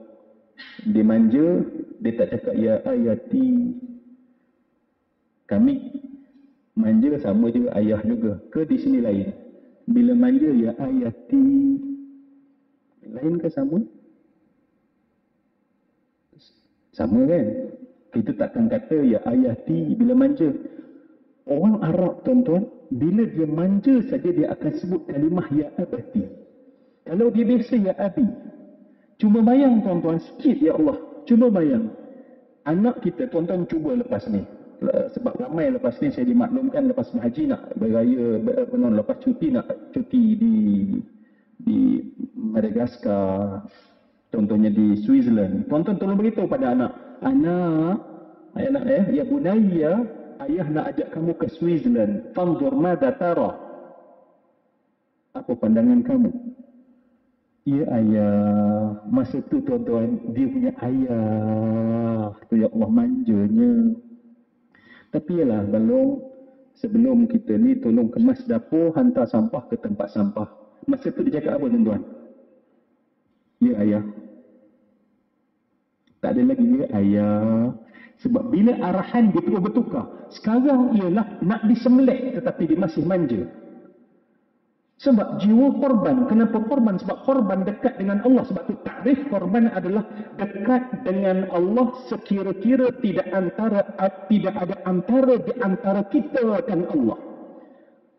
Dia manja, dia tak cakap ya ayati. Kami manja sama juga ayah juga. Ke di sini lain? Bila manja ya ayati, lain ke sama? Sama kan? Kita takkan kata ya ayati bila manja. Orang Arab tuan-tuan, bila dia manja saja dia akan sebut kalimah ya abati. Kalau dia biasa ya abi. Cuma bayang tuan-tuan sikit ya Allah. Cuma bayang. Anak kita tuan-tuan cuba lepas ni. Sebab ramai lepas ni saya dimaklumkan lepas berhaji nak beraya, lepas cuti nak cuti di Madagaskar, contohnya di Switzerland. Tuan-tuan tolong beritahu pada anak, ya bunayya, ayah nak ajak kamu ke Switzerland. Fanzur madza tara. Apa pandangan kamu? Ya ayah. Masa tu tuan-tuan, dia punya ayah tu ya Allah manjanya. Tapi yalah, sebelum kita ni tolong kemas dapur, hantar sampah ke tempat sampah. Masa tu dia cakap apa tuan-tuan? Ya ayah. Tak ada lagi ya ayah. Sebab bila arahan dia terus bertukar. Sekarang ialah nak disembelih tetapi dia masih manja. Sebab jiwa korban. Kenapa korban? Sebab korban dekat dengan Allah. Sebab itu takrif korban adalah dekat dengan Allah sekira-kira tidak ada antara di antara kita dan Allah.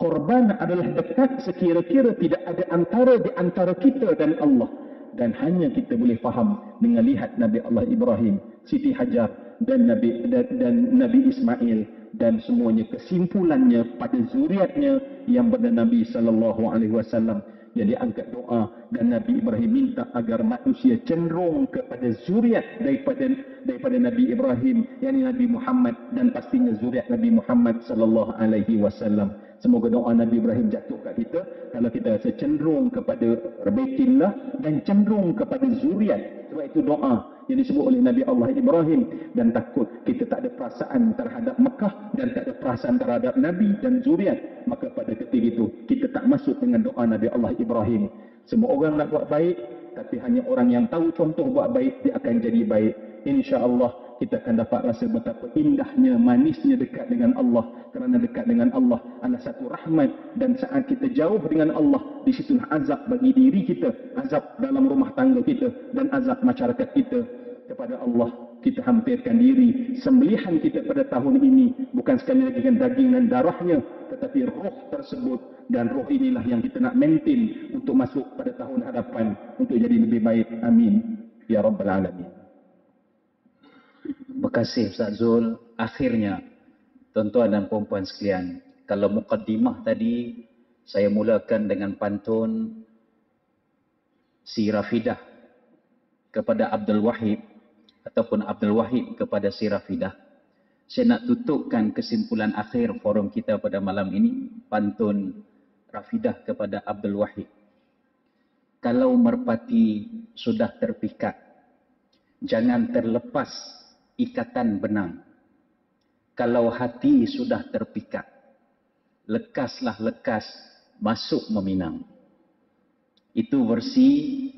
Korban adalah dekat sekira-kira tidak ada antara di antara kita dan Allah. Dan hanya kita boleh faham dengan lihat Nabi Allah Ibrahim, Siti Hajar dan Nabi Ismail, dan semuanya kesimpulannya pada zuriatnya yang bernama Nabi SAW yang diangkat doa, dan Nabi Ibrahim minta agar manusia cenderung kepada zuriat daripada Nabi Ibrahim, yakni Nabi Muhammad, dan pastinya zuriat Nabi Muhammad SAW. Semoga doa Nabi Ibrahim jatuh kat kita kalau kita rasa cenderung kepada Baitillah dan cenderung kepada zuriat. Sebab itu doa yang disebut oleh Nabi Allah Ibrahim. Dan takut kita tak ada perasaan terhadap Mekah dan tak ada perasaan terhadap Nabi dan zuriat, maka pada ketika itu kita tak masuk dengan doa Nabi Allah Ibrahim. Semua orang nak buat baik, tapi hanya orang yang tahu contoh buat baik dia akan jadi baik. InsyaAllah kita akan dapat rasa betapa indahnya, manisnya dekat dengan Allah. Kerana dekat dengan Allah adalah satu rahmat, dan saat kita jauh dengan Allah, di situlah azab bagi diri kita, azab dalam rumah tangga kita, dan azab masyarakat kita. Kepada Allah kita hampirkan diri. Sembelihan kita pada tahun ini bukan sekali lagi dengan daging dan darahnya, tetapi roh tersebut, dan roh inilah yang kita nak maintain untuk masuk pada tahun hadapan untuk jadi lebih baik. Amin ya Rabbal Alamin. Terima kasih Ustaz Zul. Akhirnya, tuan-tuan dan puan-puan sekalian, kalau mukaddimah tadi saya mulakan dengan pantun si Rafidah kepada Abdul Wahid, ataupun Abdul Wahid kepada si Rafidah, saya nak tutupkan kesimpulan akhir forum kita pada malam ini, pantun Rafidah kepada Abdul Wahid. Kalau merpati sudah terpikat, jangan terlepas ikatan benang. Kalau hati sudah terpikat, lekaslah lekas masuk meminang. Itu versi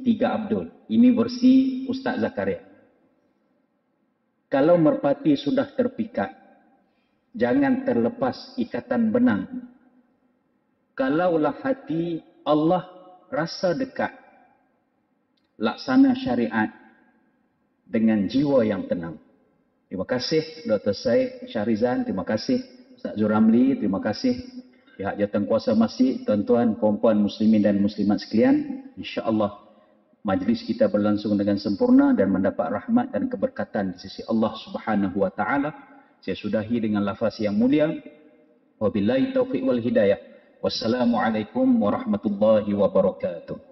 3 Abdul. Ini versi Ustaz Zakaria. Kalau merpati sudah terpikat, jangan terlepas ikatan benang. Kalaulah hati Allah rasa dekat, laksana syariat dengan jiwa yang tenang. Terima kasih Dr. Syed Syahrizan, terima kasih Ustaz Zuramli, terima kasih pihak jawatankuasa masjid, tuan-tuan, puan-puan muslimin dan muslimat sekalian. InsyaAllah majlis kita berlangsung dengan sempurna dan mendapat rahmat dan keberkatan di sisi Allah Subhanahu wa taala. Saya sudahi dengan lafaz yang mulia. Wabillahi taufiq wal hidayah. Wassalamualaikum warahmatullahi wabarakatuh.